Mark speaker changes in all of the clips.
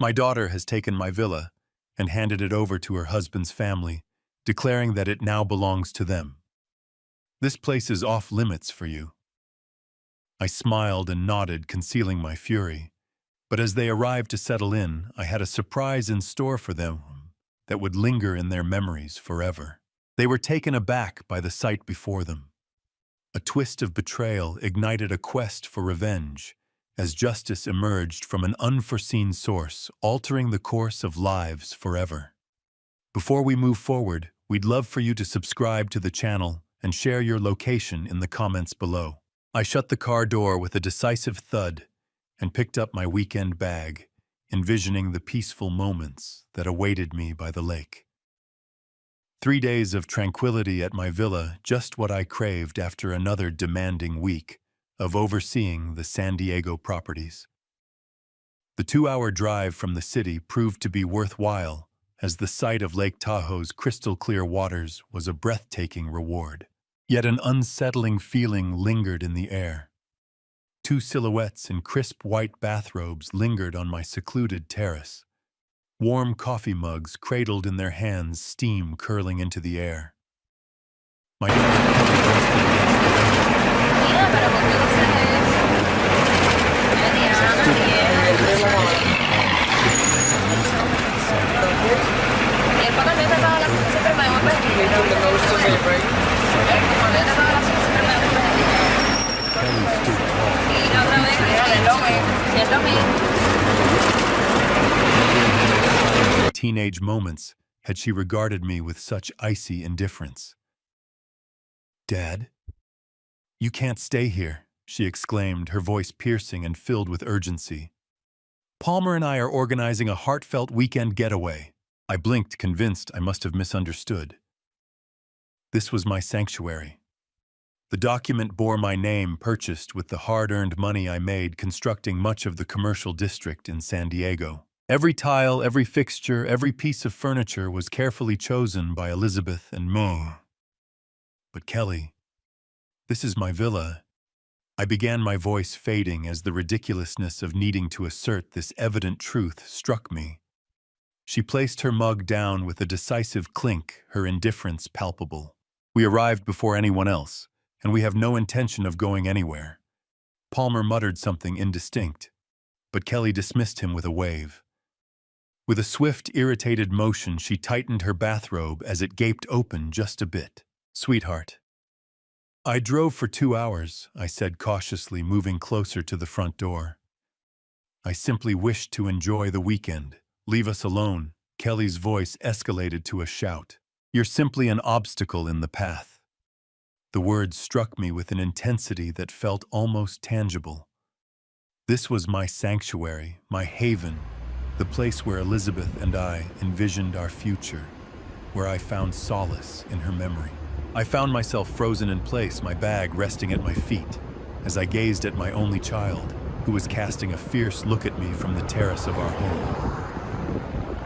Speaker 1: My daughter has taken my villa and handed it over to her husband's family, declaring that it now belongs to them. This place is off limits for you. I smiled and nodded, concealing my fury. But as they arrived to settle in, I had a surprise in store for them that would linger in their memories forever. They were taken aback by the sight before them. A twist of betrayal ignited a quest for revenge, as justice emerged from an unforeseen source, altering the course of lives forever. Before we move forward, we'd love for you to subscribe to the channel and share your location in the comments below. I shut the car door with a decisive thud and picked up my weekend bag, envisioning the peaceful moments that awaited me by the lake. 3 days of tranquility at my villa, just what I craved after another demanding week of overseeing the San Diego properties. The 2-hour drive from the city proved to be worthwhile, as the sight of Lake Tahoe's crystal-clear waters was a breathtaking reward. Yet an unsettling feeling lingered in the air. 2 silhouettes in crisp white bathrobes lingered on my secluded terrace. Warm coffee mugs cradled in their hands, steam curling into the air. My daughter rested against the window. Teenage moments had she regarded me with such icy indifference. "Dad? You can't stay here," she exclaimed, her voice piercing and filled with urgency. "Palmer and I are organizing a heartfelt weekend getaway." I blinked, convinced I must have misunderstood. This was my sanctuary. The document bore my name, purchased with the hard-earned money I made constructing much of the commercial district in San Diego. Every tile, every fixture, every piece of furniture was carefully chosen by Elizabeth and me. "But Kelly, this is my villa." I began, my voice fading as the ridiculousness of needing to assert this evident truth struck me. She placed her mug down with a decisive clink, her indifference palpable. "We arrived before anyone else, and we have no intention of going anywhere." Palmer muttered something indistinct, but Kelly dismissed him with a wave. With a swift, irritated motion, she tightened her bathrobe as it gaped open just a bit. "Sweetheart." "I drove for 2 hours," I said cautiously, moving closer to the front door. "I simply wished to enjoy the weekend. Leave us alone." Kelly's voice escalated to a shout. "You're simply an obstacle in the path." The words struck me with an intensity that felt almost tangible. This was my sanctuary, my haven, the place where Elizabeth and I envisioned our future, where I found solace in her memory. I found myself frozen in place, my bag resting at my feet, as I gazed at my only child, who was casting a fierce look at me from the terrace of our home.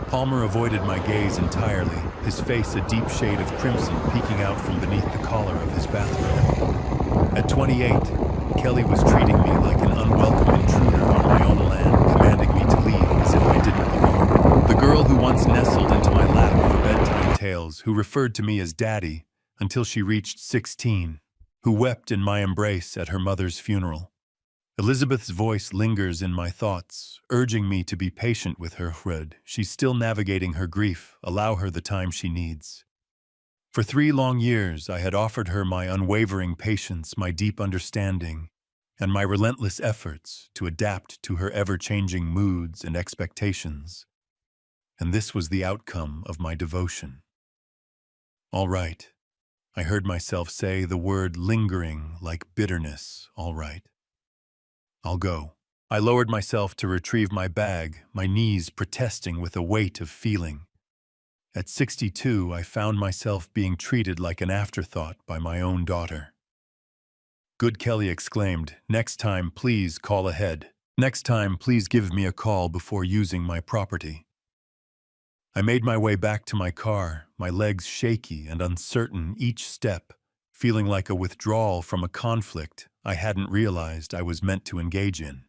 Speaker 1: Palmer avoided my gaze entirely, his face a deep shade of crimson peeking out from beneath the collar of his bathrobe. At 28, Kelly was treating me like an unwelcome intruder on my own land, commanding me to leave as if I didn't belong. The girl who once nestled into my lap for bedtime tales, who referred to me as Daddy until she reached 16, who wept in my embrace at her mother's funeral. Elizabeth's voice lingers in my thoughts, urging me to be patient with her. She's still navigating her grief. Allow her the time she needs. For 3 long years, I had offered her my unwavering patience, my deep understanding, and my relentless efforts to adapt to her ever-changing moods and expectations. And this was the outcome of my devotion. "All right," I heard myself say, the word lingering like bitterness. "All right. I'll go." I lowered myself to retrieve my bag, my knees protesting with a weight of feeling. At 62, I found myself being treated like an afterthought by my own daughter. "Good," Kelly exclaimed. "Next time, please call ahead. Next time, please give me a call before using my property." I made my way back to my car, my legs shaky and uncertain each step, feeling like a withdrawal from a conflict I hadn't realized I was meant to engage in.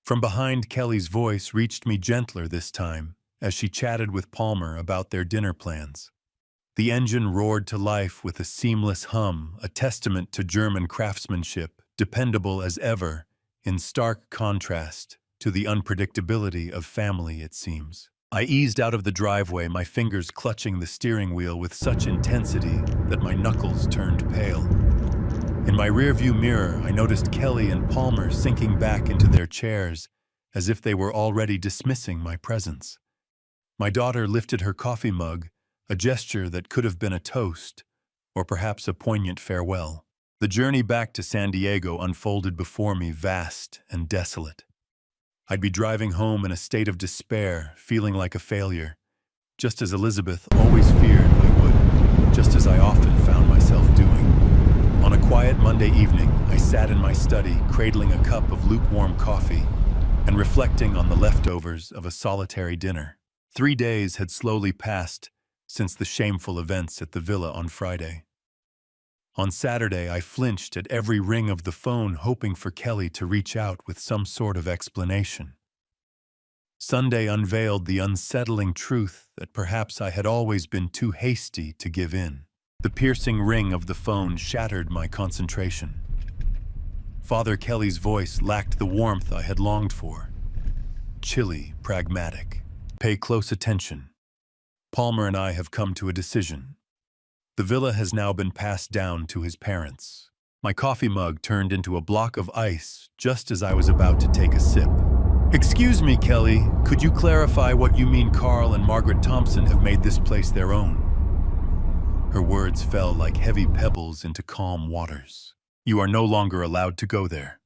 Speaker 1: From behind, Kelly's voice reached me gentler this time, as she chatted with Palmer about their dinner plans. The engine roared to life with a seamless hum, a testament to German craftsmanship, dependable as ever, in stark contrast to the unpredictability of family, it seems. I eased out of the driveway, my fingers clutching the steering wheel with such intensity that my knuckles turned pale. In my rearview mirror, I noticed Kelly and Palmer sinking back into their chairs, as if they were already dismissing my presence. My daughter lifted her coffee mug, a gesture that could have been a toast, or perhaps a poignant farewell. The journey back to San Diego unfolded before me, vast and desolate. I'd be driving home in a state of despair, feeling like a failure, just as Elizabeth always feared I would, just as I often found myself doing. On a quiet Monday evening, I sat in my study, cradling a cup of lukewarm coffee and reflecting on the leftovers of a solitary dinner. 3 days had slowly passed since the shameful events at the villa on Friday. On Saturday, I flinched at every ring of the phone, hoping for Kelly to reach out with some sort of explanation. Sunday unveiled the unsettling truth that perhaps I had always been too hasty to give in. The piercing ring of the phone shattered my concentration. Father Kelly's voice lacked the warmth I had longed for. Chilly, pragmatic. Pay close attention. Palmer and I have come to a decision. The villa has now been passed down to his parents. My coffee mug turned into a block of ice just as I was about to take a sip. Excuse me, Kelly, could you clarify what you mean Carl and Margaret Thompson have made this place their own? Her words fell like heavy pebbles into calm waters. You are no longer allowed to go there.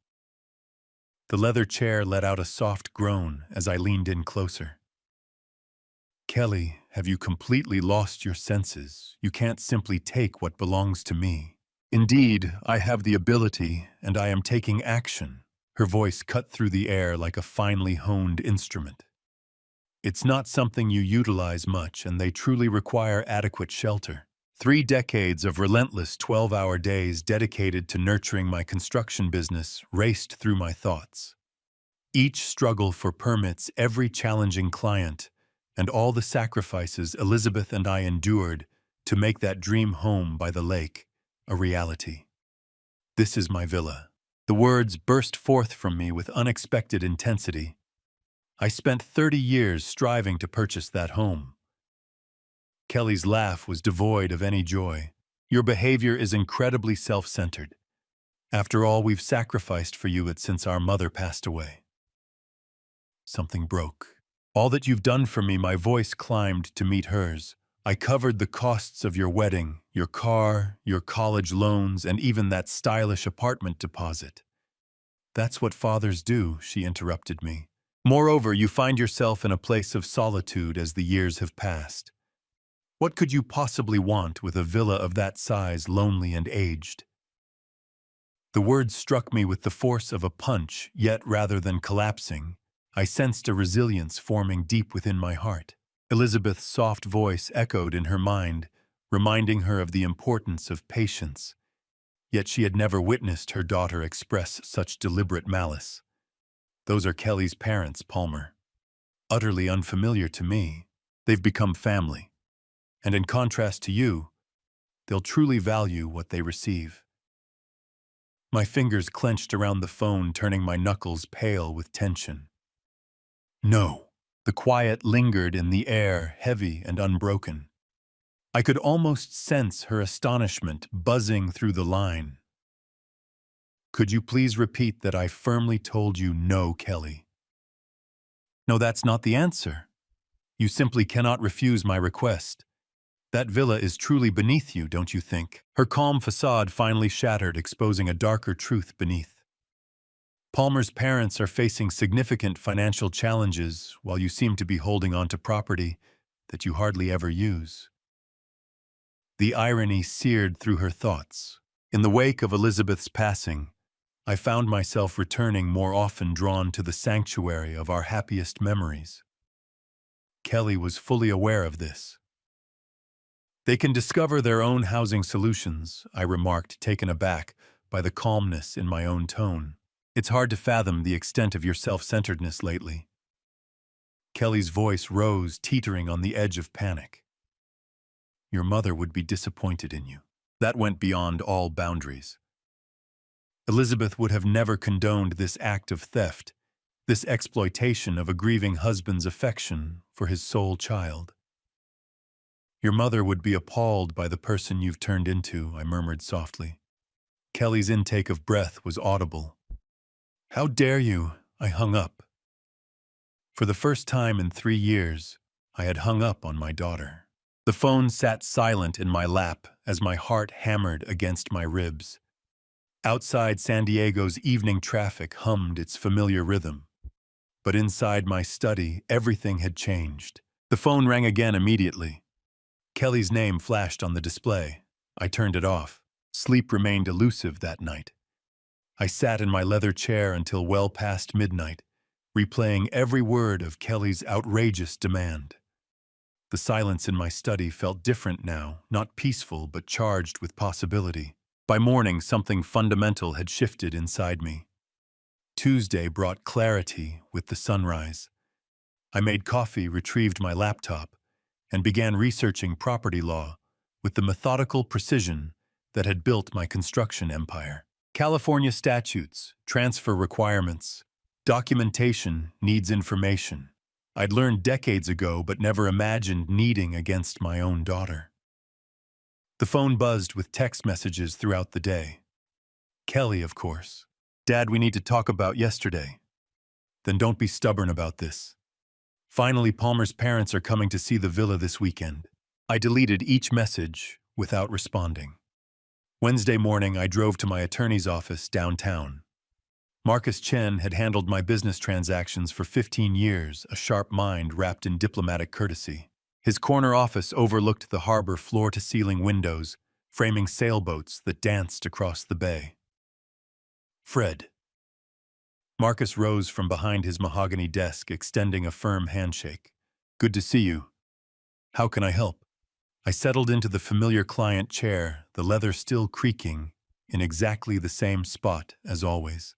Speaker 1: The leather chair let out a soft groan as I leaned in closer. Kelly, have you completely lost your senses? You can't simply take what belongs to me. Indeed, I have the ability, and I am taking action. Her voice cut through the air like a finely honed instrument. It's not something you utilize much, and they truly require adequate shelter. 3 decades of relentless 12-hour days dedicated to nurturing my construction business raced through my thoughts. Each struggle for permits, every challenging client, and all the sacrifices Elizabeth and I endured to make that dream home by the lake a reality. This is my villa. The words burst forth from me with unexpected intensity. I spent 30 years striving to purchase that home. Kelly's laugh was devoid of any joy. Your behavior is incredibly self-centered. After all we've sacrificed for you since our mother passed away. Something broke. All that you've done for me, my voice climbed to meet hers. I covered the costs of your wedding, your car, your college loans, and even that stylish apartment deposit. That's what fathers do, she interrupted me. Moreover, you find yourself in a place of solitude as the years have passed. What could you possibly want with a villa of that size, lonely and aged? The words struck me with the force of a punch, yet rather than collapsing, I sensed a resilience forming deep within my heart. Elizabeth's soft voice echoed in her mind, reminding her of the importance of patience. Yet she had never witnessed her daughter express such deliberate malice. Those are Kelly's parents, Palmer. Utterly unfamiliar to me, they've become family. And in contrast to you, they'll truly value what they receive. My fingers clenched around the phone, turning my knuckles pale with tension. No. The quiet lingered in the air, heavy and unbroken. I could almost sense her astonishment buzzing through the line. Could you please repeat that I firmly told you no, Kelly? No, that's not the answer. You simply cannot refuse my request. That villa is truly beneath you, don't you think? Her calm facade finally shattered, exposing a darker truth beneath. Palmer's parents are facing significant financial challenges while you seem to be holding on to property that you hardly ever use. The irony seared through her thoughts. In the wake of Elizabeth's passing, I found myself returning more often, drawn to the sanctuary of our happiest memories. Kelly was fully aware of this. They can discover their own housing solutions, I remarked, taken aback by the calmness in my own tone. It's hard to fathom the extent of your self-centeredness lately. Kelly's voice rose, teetering on the edge of panic. Your mother would be disappointed in you. That went beyond all boundaries. Elizabeth would have never condoned this act of theft, this exploitation of a grieving husband's affection for his sole child. Your mother would be appalled by the person you've turned into, I murmured softly. Kelly's intake of breath was audible. How dare you? I hung up. For the first time in 3 years, I had hung up on my daughter. The phone sat silent in my lap as my heart hammered against my ribs. Outside San Diego's evening traffic hummed its familiar rhythm. But inside my study, everything had changed. The phone rang again immediately. Kelly's name flashed on the display. I turned it off. Sleep remained elusive that night. I sat in my leather chair until well past midnight, replaying every word of Kelly's outrageous demand. The silence in my study felt different now, not peaceful but charged with possibility. By morning, something fundamental had shifted inside me. Tuesday brought clarity with the sunrise. I made coffee, retrieved my laptop, and began researching property law with the methodical precision that had built my construction empire. California statutes, transfer requirements, documentation needs information. I'd learned decades ago but never imagined needing against my own daughter. The phone buzzed with text messages throughout the day. Kelly, of course. Dad, we need to talk about yesterday. Then don't be stubborn about this. Finally, Palmer's parents are coming to see the villa this weekend. I deleted each message without responding. Wednesday morning, I drove to my attorney's office downtown. Marcus Chen had handled my business transactions for 15 years, a sharp mind wrapped in diplomatic courtesy. His corner office overlooked the harbor floor-to-ceiling windows, framing sailboats that danced across the bay. Fred. Marcus rose from behind his mahogany desk, extending a firm handshake. Good to see you. How can I help? I settled into the familiar client chair, the leather still creaking, in exactly the same spot as always.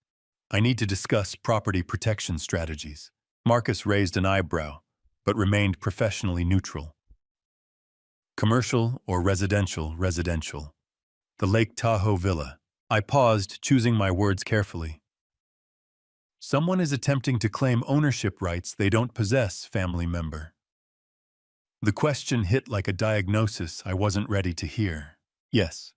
Speaker 1: I need to discuss property protection strategies. Marcus raised an eyebrow, but remained professionally neutral. Commercial or residential, residential. The Lake Tahoe Villa. I paused, choosing my words carefully. Someone is attempting to claim ownership rights they don't possess, family member. The question hit like a diagnosis I wasn't ready to hear. Yes.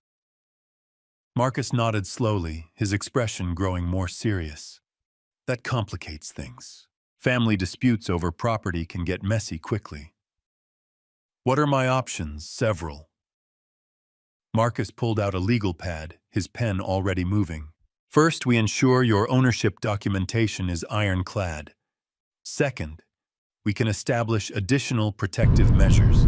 Speaker 1: Marcus nodded slowly, his expression growing more serious. That complicates things. Family disputes over property can get messy quickly. What are my options? Several. Marcus pulled out a legal pad, his pen already moving. First, we ensure your ownership documentation is ironclad. Second, we can establish additional protective measures.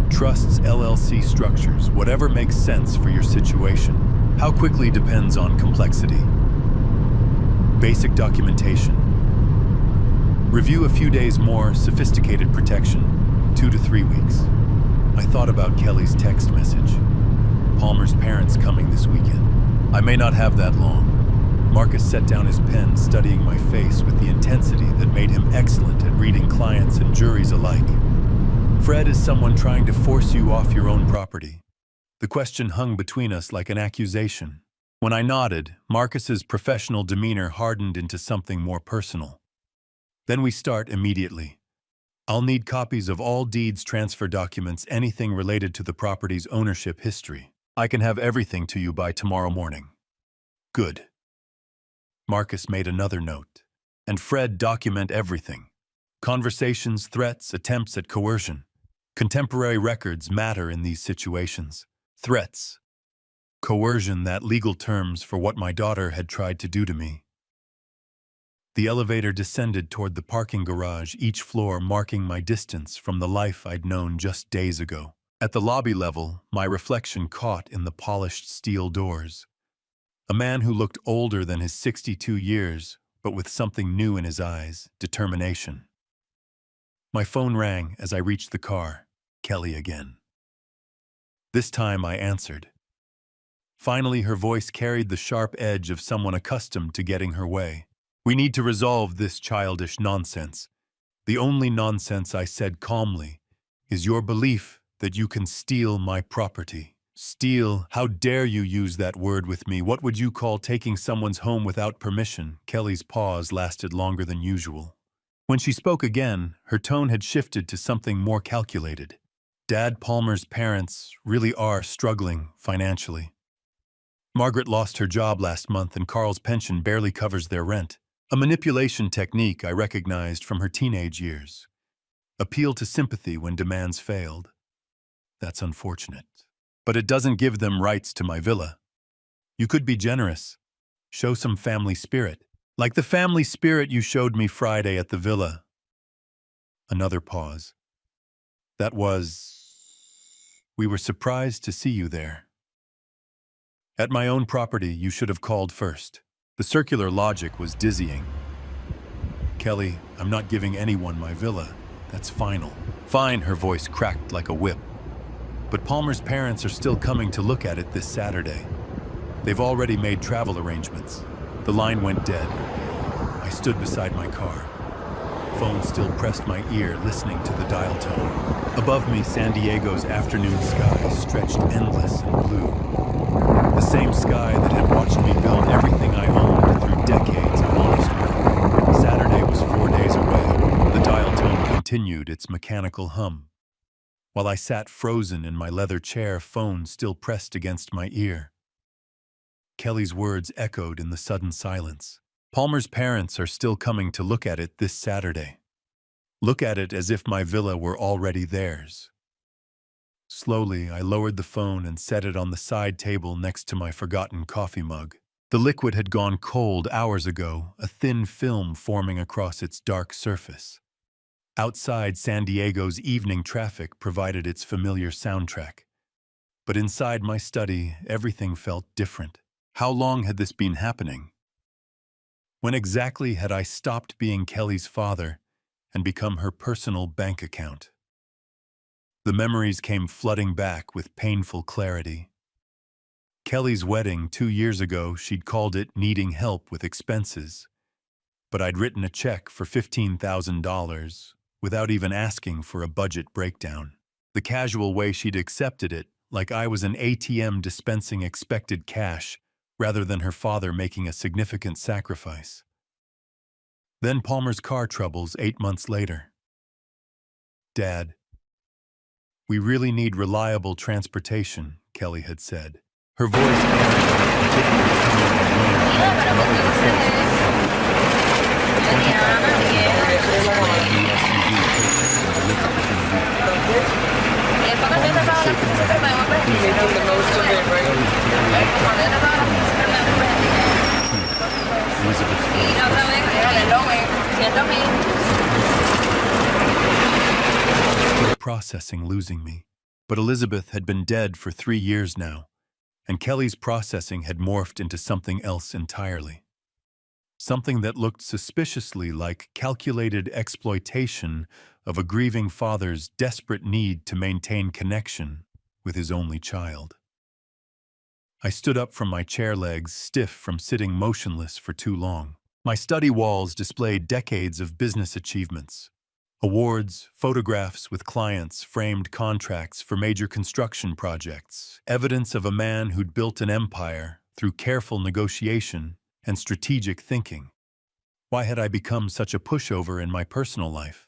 Speaker 1: Trusts, LLC structures, whatever makes sense for your situation. How quickly depends on complexity. Basic documentation. Review a few days more, sophisticated protection, 2 to 3 weeks. I thought about Kelly's text message. Palmer's parents coming this weekend. I may not have that long. Marcus set down his pen, studying my face with the intensity that made him excellent at reading clients and juries alike. Fred is someone trying to force you off your own property. The question hung between us like an accusation. When I nodded, Marcus's professional demeanor hardened into something more personal. Then we start immediately. I'll need copies of all deeds, transfer documents, anything related to the property's ownership history. I can have everything to you by tomorrow morning. Good. Marcus made another note. And Fred, document everything. Conversations, threats, attempts at coercion. Contemporary records matter in these situations. Threats. Coercion, that legal terms for what my daughter had tried to do to me. The elevator descended toward the parking garage, each floor marking my distance from the life I'd known just days ago. At the lobby level, my reflection caught in the polished steel doors. A man who looked older than his 62 years, but with something new in his eyes, determination. My phone rang as I reached the car. Kelly again. This time I answered. Finally, her voice carried the sharp edge of someone accustomed to getting her way. "We need to resolve this childish nonsense. The only nonsense," I said calmly, "is your belief that you can steal my property." "Steal? How dare you use that word with me? What would you call taking someone's home without permission?" Kelly's pause lasted longer than usual. When she spoke again, her tone had shifted to something more calculated. "Dad Palmer's parents really are struggling financially. Margaret lost her job last month and Carl's pension barely covers their rent. A manipulation technique I recognized from her teenage years. Appeal to sympathy when demands failed. That's unfortunate. But it doesn't give them rights to my villa. You could be generous. Show some family spirit. Like the family spirit you showed me Friday at the villa." Another pause. "We were surprised to see you there. At my own property, you should have called first." The circular logic was dizzying. "Kelly, I'm not giving anyone my villa. That's final." "Fine," her voice cracked like a whip. "But Palmer's parents are still coming to look at it this Saturday. They've already made travel arrangements." The line went dead. I stood beside my car. Phone still pressed my ear, listening to the dial tone. Above me, San Diego's afternoon sky stretched endless and blue. The same sky that had watched me build everything I owned through decades of honest work. Saturday was 4 days away. The dial tone continued its mechanical hum. While I sat frozen in my leather chair, phone still pressed against my ear. Kelly's words echoed in the sudden silence. "Palmer's parents are still coming to look at it this Saturday. Look at it as if my villa were already theirs." Slowly, I lowered the phone and set it on the side table next to my forgotten coffee mug. The liquid had gone cold hours ago, a thin film forming across its dark surface. Outside, San Diego's evening traffic provided its familiar soundtrack. But inside my study, everything felt different. How long had this been happening? When exactly had I stopped being Kelly's father and become her personal bank account? The memories came flooding back with painful clarity. Kelly's wedding 2 years ago, she'd called it needing help with expenses. But I'd written a check for $15,000 without even asking for a budget breakdown. The casual way she'd accepted it, like I was an ATM dispensing expected cash, rather than her father making a significant sacrifice. Then Palmer's car troubles 8 months later. "Dad, we really need reliable transportation," Kelly had said. Her voice carried a particular tone of wind and other reflections. Still processing losing me. But Elizabeth had been dead for 3 years now, and Kelly's processing had morphed into something else entirely. Something that looked suspiciously like calculated exploitation of a grieving father's desperate need to maintain connection with his only child. I stood up from my chair legs, stiff from sitting motionless for too long. My study walls displayed decades of business achievements. Awards, photographs with clients, framed contracts for major construction projects, evidence of a man who'd built an empire through careful negotiation and strategic thinking. Why had I become such a pushover in my personal life?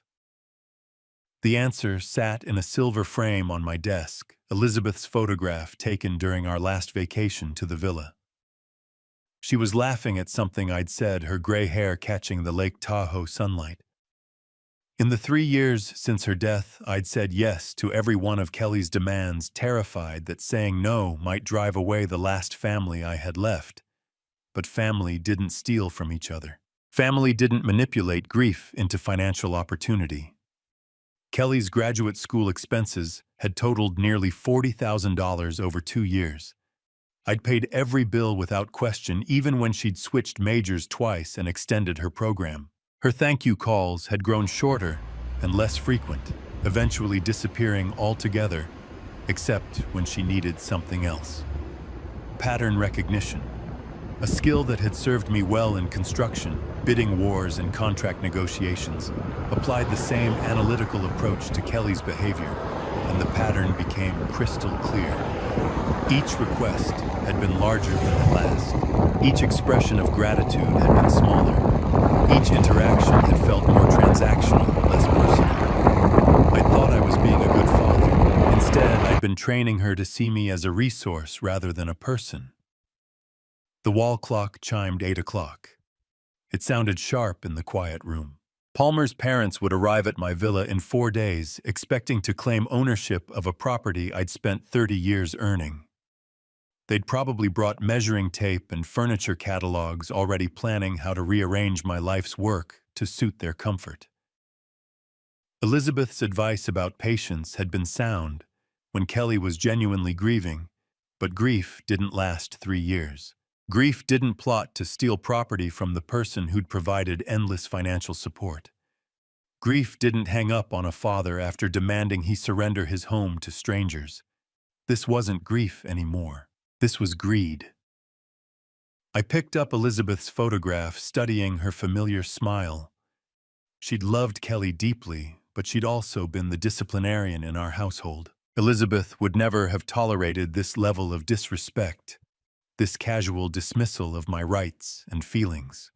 Speaker 1: The answer sat in a silver frame on my desk, Elizabeth's photograph taken during our last vacation to the villa. She was laughing at something I'd said, her gray hair catching the Lake Tahoe sunlight. In the 3 years since her death, I'd said yes to every one of Kelly's demands, terrified that saying no might drive away the last family I had left. But family didn't steal from each other. Family didn't manipulate grief into financial opportunity. Kelly's graduate school expenses had totaled nearly $40,000 over 2 years. I'd paid every bill without question, even when she'd switched majors twice and extended her program. Her thank you calls had grown shorter and less frequent, eventually disappearing altogether, except when she needed something else. pattern recognition, a skill that had served me well in construction, bidding wars, and contract negotiations, applied the same analytical approach to Kelly's behavior, and the pattern became crystal clear. Each request had been larger than the last. Each expression of gratitude had been smaller. Each interaction had felt more transactional, less personal. I thought I was being a good father. Instead, I'd been training her to see me as a resource rather than a person. The wall clock chimed 8 o'clock. It sounded sharp in the quiet room. Palmer's parents would arrive at my villa in 4 days, expecting to claim ownership of a property I'd spent 30 years earning. They'd probably brought measuring tape and furniture catalogs, already planning how to rearrange my life's work to suit their comfort. Elizabeth's advice about patience had been sound when Kelly was genuinely grieving, but grief didn't last 3 years. Grief didn't plot to steal property from the person who'd provided endless financial support. Grief didn't hang up on a father after demanding he surrender his home to strangers. This wasn't grief anymore. This was greed. I picked up Elizabeth's photograph, studying her familiar smile. She'd loved Kelly deeply, but she'd also been the disciplinarian in our household. Elizabeth would never have tolerated this level of disrespect, this casual dismissal of my rights and feelings.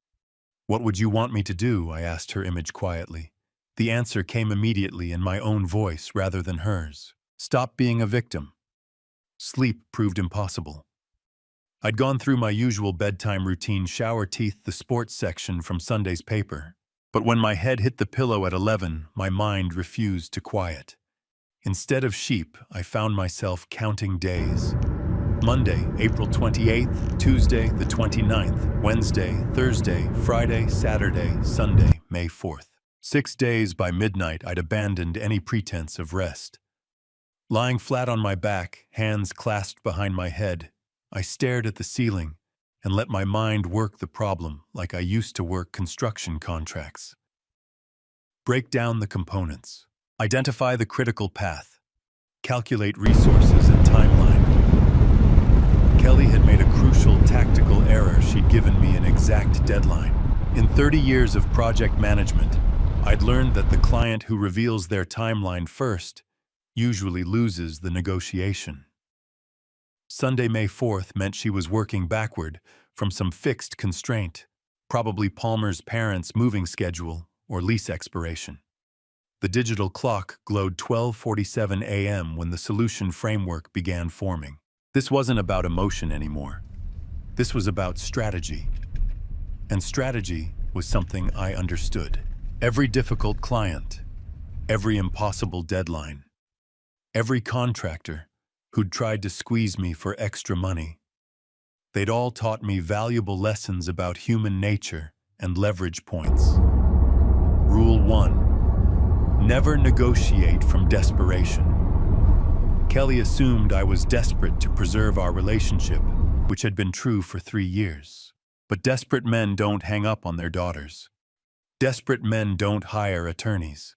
Speaker 1: "What would you want me to do?" I asked her image quietly. The answer came immediately in my own voice rather than hers. "Stop being a victim." Sleep proved impossible. I'd gone through my usual bedtime routine: shower, teeth, the sports section from Sunday's paper. But when my head hit the pillow at 11, my mind refused to quiet. Instead of sheep, I found myself counting days. Monday, April 28th, Tuesday, the 29th, Wednesday, Thursday, Friday, Saturday, Sunday, May 4th. 6 days. By midnight, I'd abandoned any pretense of rest. Lying flat on my back, hands clasped behind my head, I stared at the ceiling and let my mind work the problem like I used to work construction contracts. Break down the components. Identify the critical path. Calculate resources and timeline. Kelly had made a crucial tactical error. She'd given me an exact deadline. In 30 years of project management, I'd learned that the client who reveals their timeline first usually loses the negotiation. Sunday, May 4th meant she was working backward from some fixed constraint, probably Palmer's parents' moving schedule or lease expiration. The digital clock glowed 12:47 a.m. when the solution framework began forming. This wasn't about emotion anymore. This was about strategy. And strategy was something I understood. Every difficult client, every impossible deadline, every contractor who'd tried to squeeze me for extra money, they'd all taught me valuable lessons about human nature and leverage points. Rule 1: never negotiate from desperation. Kelly assumed I was desperate to preserve our relationship, which had been true for 3 years. But desperate men don't hang up on their daughters. Desperate men don't hire attorneys.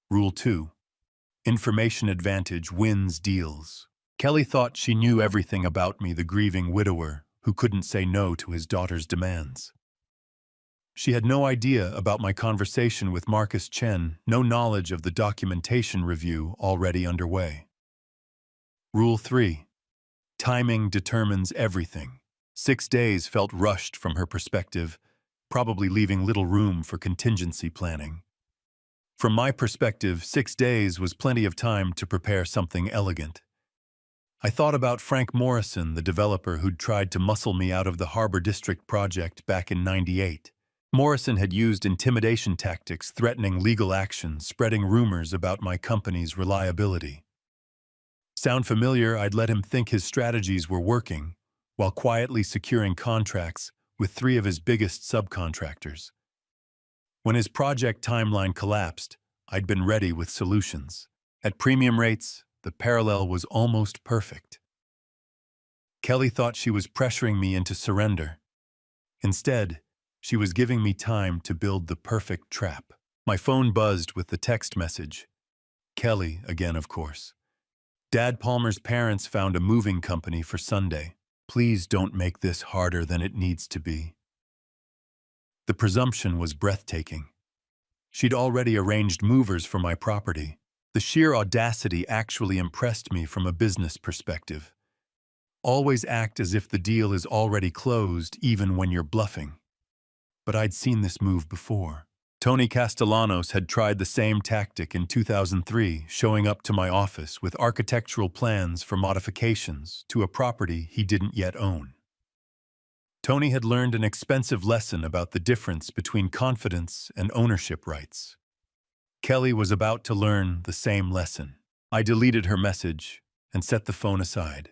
Speaker 1: Rule 2: information advantage wins deals. Kelly thought she knew everything about me, the grieving widower who couldn't say no to his daughter's demands. She had no idea about my conversation with Marcus Chen, no knowledge of the documentation review already underway. Rule 3: timing determines everything. 6 days felt rushed from her perspective, probably leaving little room for contingency planning. From my perspective, 6 days was plenty of time to prepare something elegant. I thought about Frank Morrison, the developer who'd tried to muscle me out of the Harbor District project back in '98. Morrison had used intimidation tactics, threatening legal action, spreading rumors about my company's reliability. Sound familiar? I'd let him think his strategies were working, while quietly securing contracts with 3 of his biggest subcontractors. When his project timeline collapsed, I'd been ready with solutions. At premium rates, the parallel was almost perfect. Kelly thought she was pressuring me into surrender. Instead, she was giving me time to build the perfect trap. My phone buzzed with the text message. Kelly again, of course. Dad, Palmer's parents found a moving company for Sunday. Please don't make this harder than it needs to be. The presumption was breathtaking. She'd already arranged movers for my property. The sheer audacity actually impressed me from a business perspective. Always act as if the deal is already closed, even when you're bluffing. But I'd seen this move before. Tony Castellanos had tried the same tactic in 2003, showing up to my office with architectural plans for modifications to a property he didn't yet own. Tony had learned an expensive lesson about the difference between confidence and ownership rights. Kelly was about to learn the same lesson. I deleted her message and set the phone aside.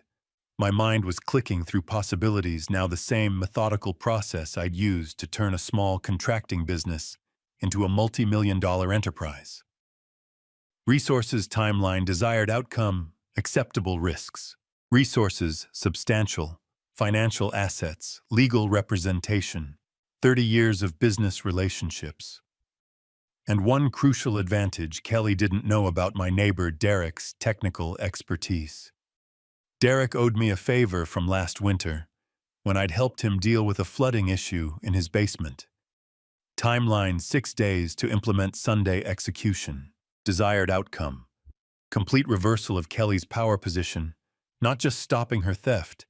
Speaker 1: My mind was clicking through possibilities, now the same methodical process I'd used to turn a small contracting business into a multi-million-dollar enterprise. Resources timeline, desired outcome, acceptable risks. Resources substantial, financial assets, legal representation, 30 years of business relationships. And one crucial advantage Kelly didn't know about my neighbor Derek's technical expertise. Derek owed me a favor from last winter, when I'd helped him deal with a flooding issue in his basement. Timeline: 6 days to implement Sunday execution. Desired outcome: complete reversal of Kelly's power position, not just stopping her theft,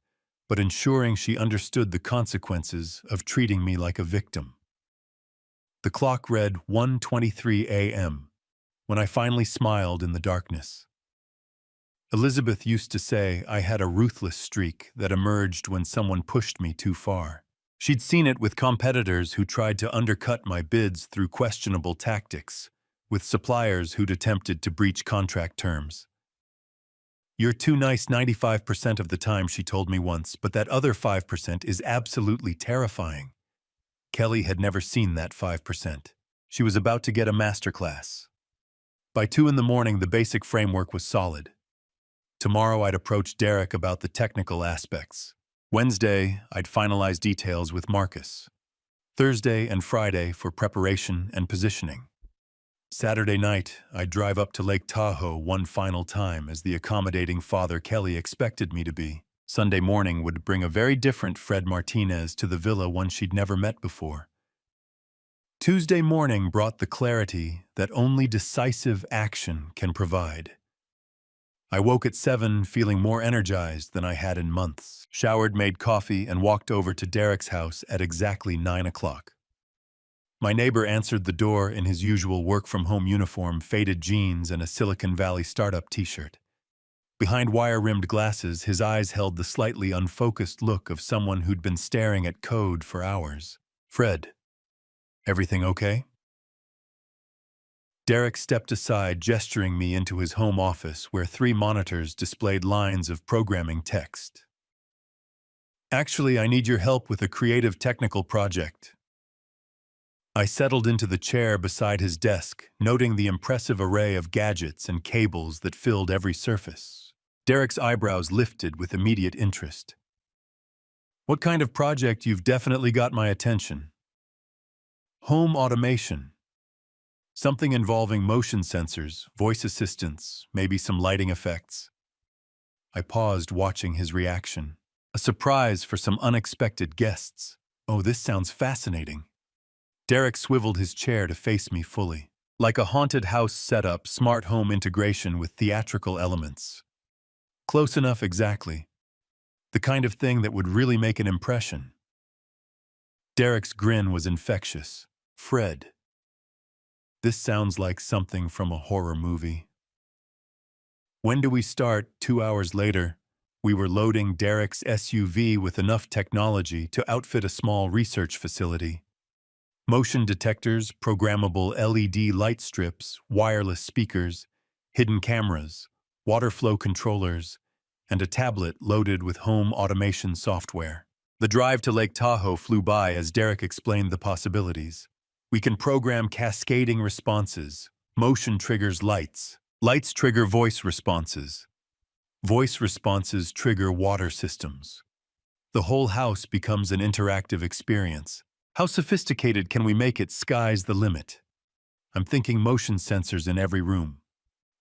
Speaker 1: but ensuring she understood the consequences of treating me like a victim. The clock read 1:23 a.m. when I finally smiled in the darkness. Elizabeth used to say I had a ruthless streak that emerged when someone pushed me too far. She'd seen it with competitors who tried to undercut my bids through questionable tactics, with suppliers who'd attempted to breach contract terms. "You're too nice 95% of the time," she told me once, "but that other 5% is absolutely terrifying." Kelly had never seen that 5%. She was about to get a masterclass. By 2 in the morning, the basic framework was solid. Tomorrow I'd approach Derek about the technical aspects. Wednesday, I'd finalize details with Marcus. Thursday and Friday for preparation and positioning. Saturday night, I'd drive up to Lake Tahoe one final time as the accommodating father Kelly expected me to be. Sunday morning would bring a very different Fred Martinez to the villa, one she'd never met before. Tuesday morning brought the clarity that only decisive action can provide. I woke at 7 feeling more energized than I had in months, showered, made coffee, and walked over to Derek's house at exactly 9 o'clock. My neighbor answered the door in his usual work-from-home uniform, faded jeans, and a Silicon Valley startup t-shirt. Behind wire-rimmed glasses, his eyes held the slightly unfocused look of someone who'd been staring at code for hours. "Fred, everything okay?" Derek stepped aside, gesturing me into his home office where 3 monitors displayed lines of programming text. "Actually, I need your help with a creative technical project." I settled into the chair beside his desk, noting the impressive array of gadgets and cables that filled every surface. Derek's eyebrows lifted with immediate interest. "What kind of project? You've definitely got my attention." "Home automation. Something involving motion sensors, voice assistants, maybe some lighting effects." I paused, watching his reaction. A surprise for some unexpected guests. "Oh, this sounds fascinating." Derek swiveled his chair to face me fully. "Like a haunted house setup, smart home integration with theatrical elements." "Close enough, exactly. The kind of thing that would really make an impression." Derek's grin was infectious. "Fred, this sounds like something from a horror movie." "When do we start?" 2 hours later, we were loading Derek's SUV with enough technology to outfit a small research facility. Motion detectors, programmable LED light strips, wireless speakers, hidden cameras, water flow controllers, and a tablet loaded with home automation software. The drive to Lake Tahoe flew by as Derek explained the possibilities. "We can program cascading responses. Motion triggers lights. Lights trigger voice responses. Voice responses trigger water systems. The whole house becomes an interactive experience. How sophisticated can we make it? Sky's the limit." I'm thinking motion sensors in every room.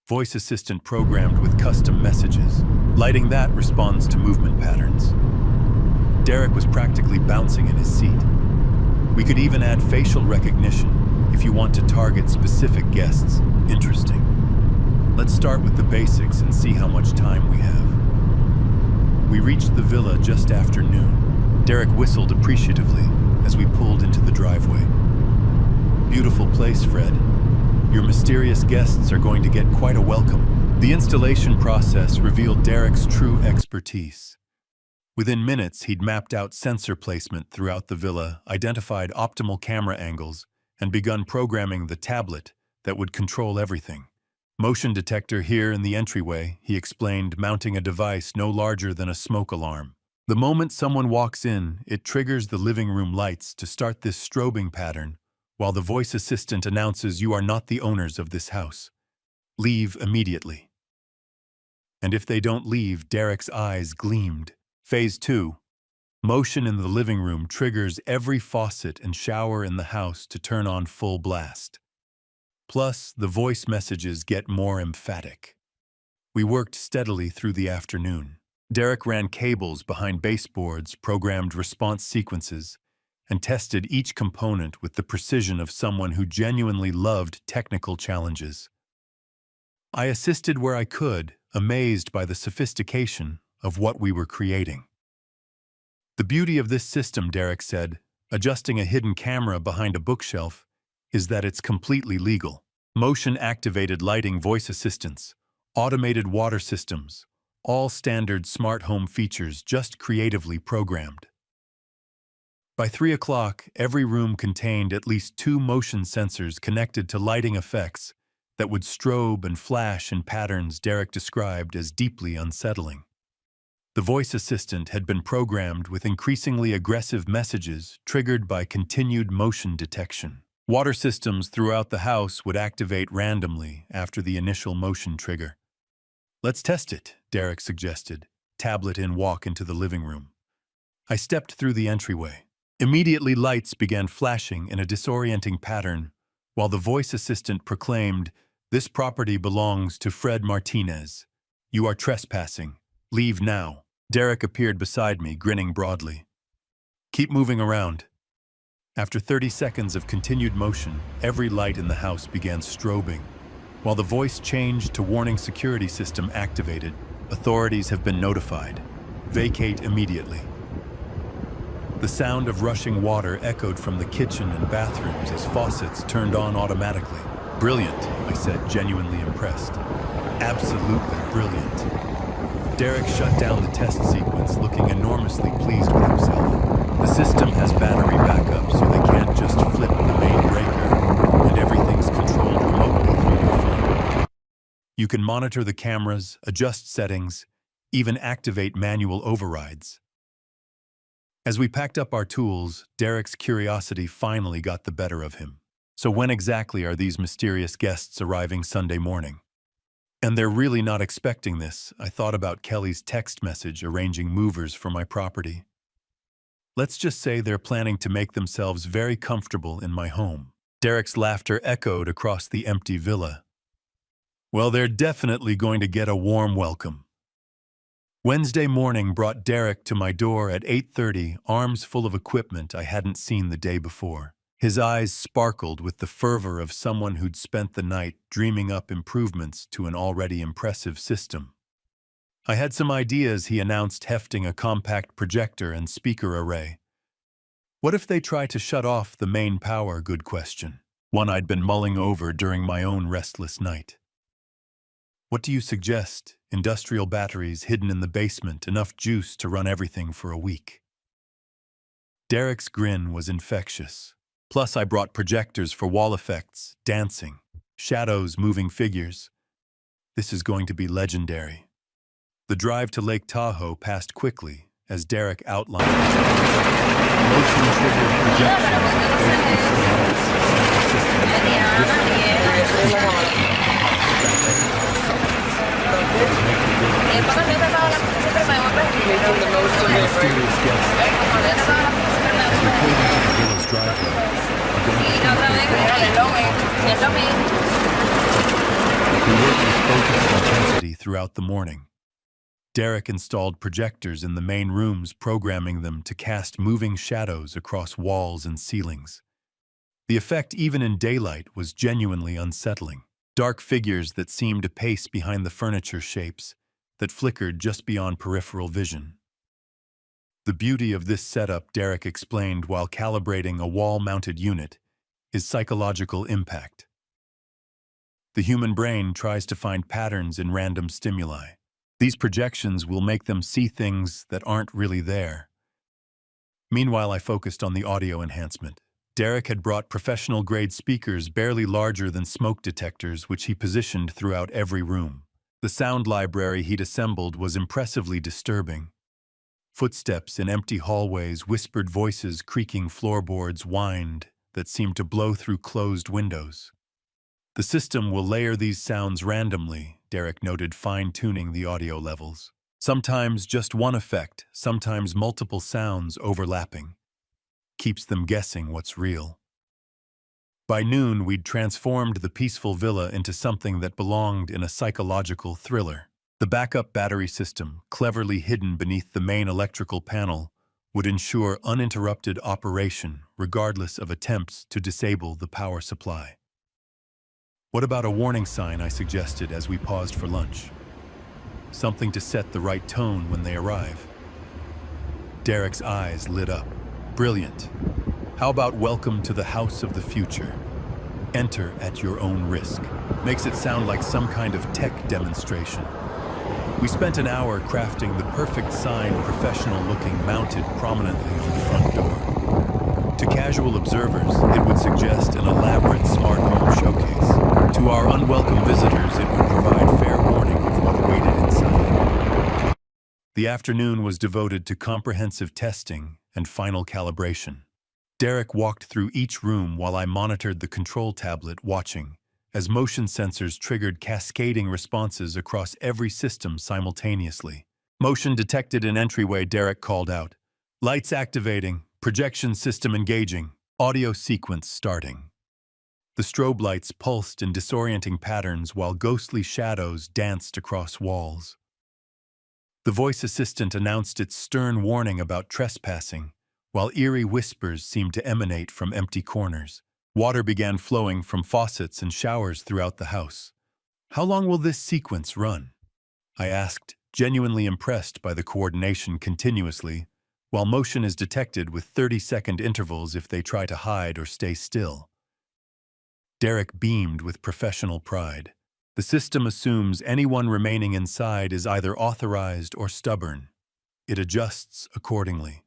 Speaker 1: Voice assistant programmed with custom messages. Lighting that responds to movement patterns. Derek was practically bouncing in his seat. We could even add facial recognition if you want to target specific guests. Interesting. Let's start with the basics and see how much time we have. We reached the villa just after noon. Derek whistled appreciatively as we pulled into the driveway. Beautiful place, Fred. Your mysterious guests are going to get quite a welcome. The installation process revealed Derek's true expertise. Within minutes, he'd mapped out sensor placement throughout the villa, identified optimal camera angles, and begun programming the tablet that would control everything. Motion detector here in the entryway, he explained, mounting a device no larger than a smoke alarm. The moment someone walks in, it triggers the living room lights to start this strobing pattern, while the voice assistant announces you are not the owners of this house. Leave immediately. And if they don't leave, Derek's eyes gleamed. Phase 2. Motion in the living room triggers every faucet and shower in the house to turn on full blast. Plus, the voice messages get more emphatic. We worked steadily through the afternoon. Derek ran cables behind baseboards, programmed response sequences, and tested each component with the precision of someone who genuinely loved technical challenges. I assisted where I could, amazed by the sophistication of what we were creating. The beauty of this system, Derek said, adjusting a hidden camera behind a bookshelf, is that it's completely legal. Motion-activated lighting voice assistants, automated water systems, all standard smart home features just creatively programmed. By 3 o'clock, every room contained at least 2 motion sensors connected to lighting effects that would strobe and flash in patterns Derek described as deeply unsettling. The voice assistant had been programmed with increasingly aggressive messages triggered by continued motion detection. Water systems throughout the house would activate randomly after the initial motion trigger. Let's test it, Derek suggested, tablet in walk into the living room. I stepped through the entryway. Immediately lights began flashing in a disorienting pattern, while the voice assistant proclaimed, "This property belongs to Fred Martinez. You are trespassing. Leave now." Derek appeared beside me, grinning broadly. "Keep moving around." After 30 seconds of continued motion, every light in the house began strobing. While the voice changed to warning security system activated, authorities have been notified. Vacate immediately. The sound of rushing water echoed from the kitchen and bathrooms as faucets turned on automatically. "Brilliant," I said, genuinely impressed. "Absolutely brilliant." Derek shut down the test sequence, looking enormously pleased with himself. The system has battery backup, so they can't just flip the main breaker, and everything's controlled remotely through your phone. You can monitor the cameras, adjust settings, even activate manual overrides. As we packed up our tools, Derek's curiosity finally got the better of him. "So when exactly are these mysterious guests arriving Sunday morning?" "And they're really not expecting this." I thought about Kelly's text message arranging movers for my property. "Let's just say they're planning to make themselves very comfortable in my home." Derek's laughter echoed across the empty villa. "Well, they're definitely going to get a warm welcome." Wednesday morning brought Derek to my door at 8:30, arms full of equipment I hadn't seen the day before. His eyes sparkled with the fervor of someone who'd spent the night dreaming up improvements to an already impressive system. I had some ideas, he announced, hefting a compact projector and speaker array. What if they try to shut off the main power? Good question. One I'd been mulling over during my own restless night. "What do you suggest? Industrial batteries hidden in the basement, enough juice to run everything for a week." Derek's grin was infectious. Plus, I brought projectors for wall effects, dancing, shadows, moving figures. This is going to be legendary. The drive to Lake Tahoe passed quickly as Derek outlined motion-triggered projections of mysterious guests. As we pulled into the villa's driveway, we worked with focused intensity throughout the morning. Derek installed projectors in the main rooms, programming them to cast moving shadows across walls and ceilings. The effect, even in daylight, was genuinely unsettling. Dark figures that seemed to pace behind the furniture shapes that flickered just beyond peripheral vision. The beauty of this setup, Derek explained while calibrating a wall-mounted unit, is psychological impact. The human brain tries to find patterns in random stimuli. These projections will make them see things that aren't really there. Meanwhile, I focused on the audio enhancement. Derek had brought professional-grade speakers barely larger than smoke detectors, which he positioned throughout every room. The sound library he'd assembled was impressively disturbing. Footsteps in empty hallways, whispered voices creaking floorboards, whined that seemed to blow through closed windows. The system will layer these sounds randomly, Derek noted, fine-tuning the audio levels. Sometimes just one effect, sometimes multiple sounds overlapping. Keeps them guessing what's real. By noon, we'd transformed the peaceful villa into something that belonged in a psychological thriller. The backup battery system, cleverly hidden beneath the main electrical panel, would ensure uninterrupted operation regardless of attempts to disable the power supply. What about a warning sign, I suggested as we paused for lunch? Something to set the right tone when they arrive. Derek's eyes lit up. Brilliant. How about welcome to the house of the future? Enter at your own risk. Makes it sound like some kind of tech demonstration. We spent an hour crafting the perfect sign, professional-looking, mounted prominently on the front door. To casual observers, it would suggest an elaborate smart home showcase. To our unwelcome visitors, it would provide fair warning of what awaited inside. The afternoon was devoted to comprehensive testing and final calibration. Derek walked through each room while I monitored the control tablet, watching as motion sensors triggered cascading responses across every system simultaneously. Motion detected in entryway, Derek called out. Lights activating, projection system engaging, audio sequence starting. The strobe lights pulsed in disorienting patterns while ghostly shadows danced across walls. The voice assistant announced its stern warning about trespassing, while eerie whispers seemed to emanate from empty corners. Water began flowing from faucets and showers throughout the house. How long will this sequence run? I asked, genuinely impressed by the coordination continuously, while motion is detected with 30-second intervals if they try to hide or stay still. Derek beamed with professional pride. The system assumes anyone remaining inside is either authorized or stubborn. It adjusts accordingly.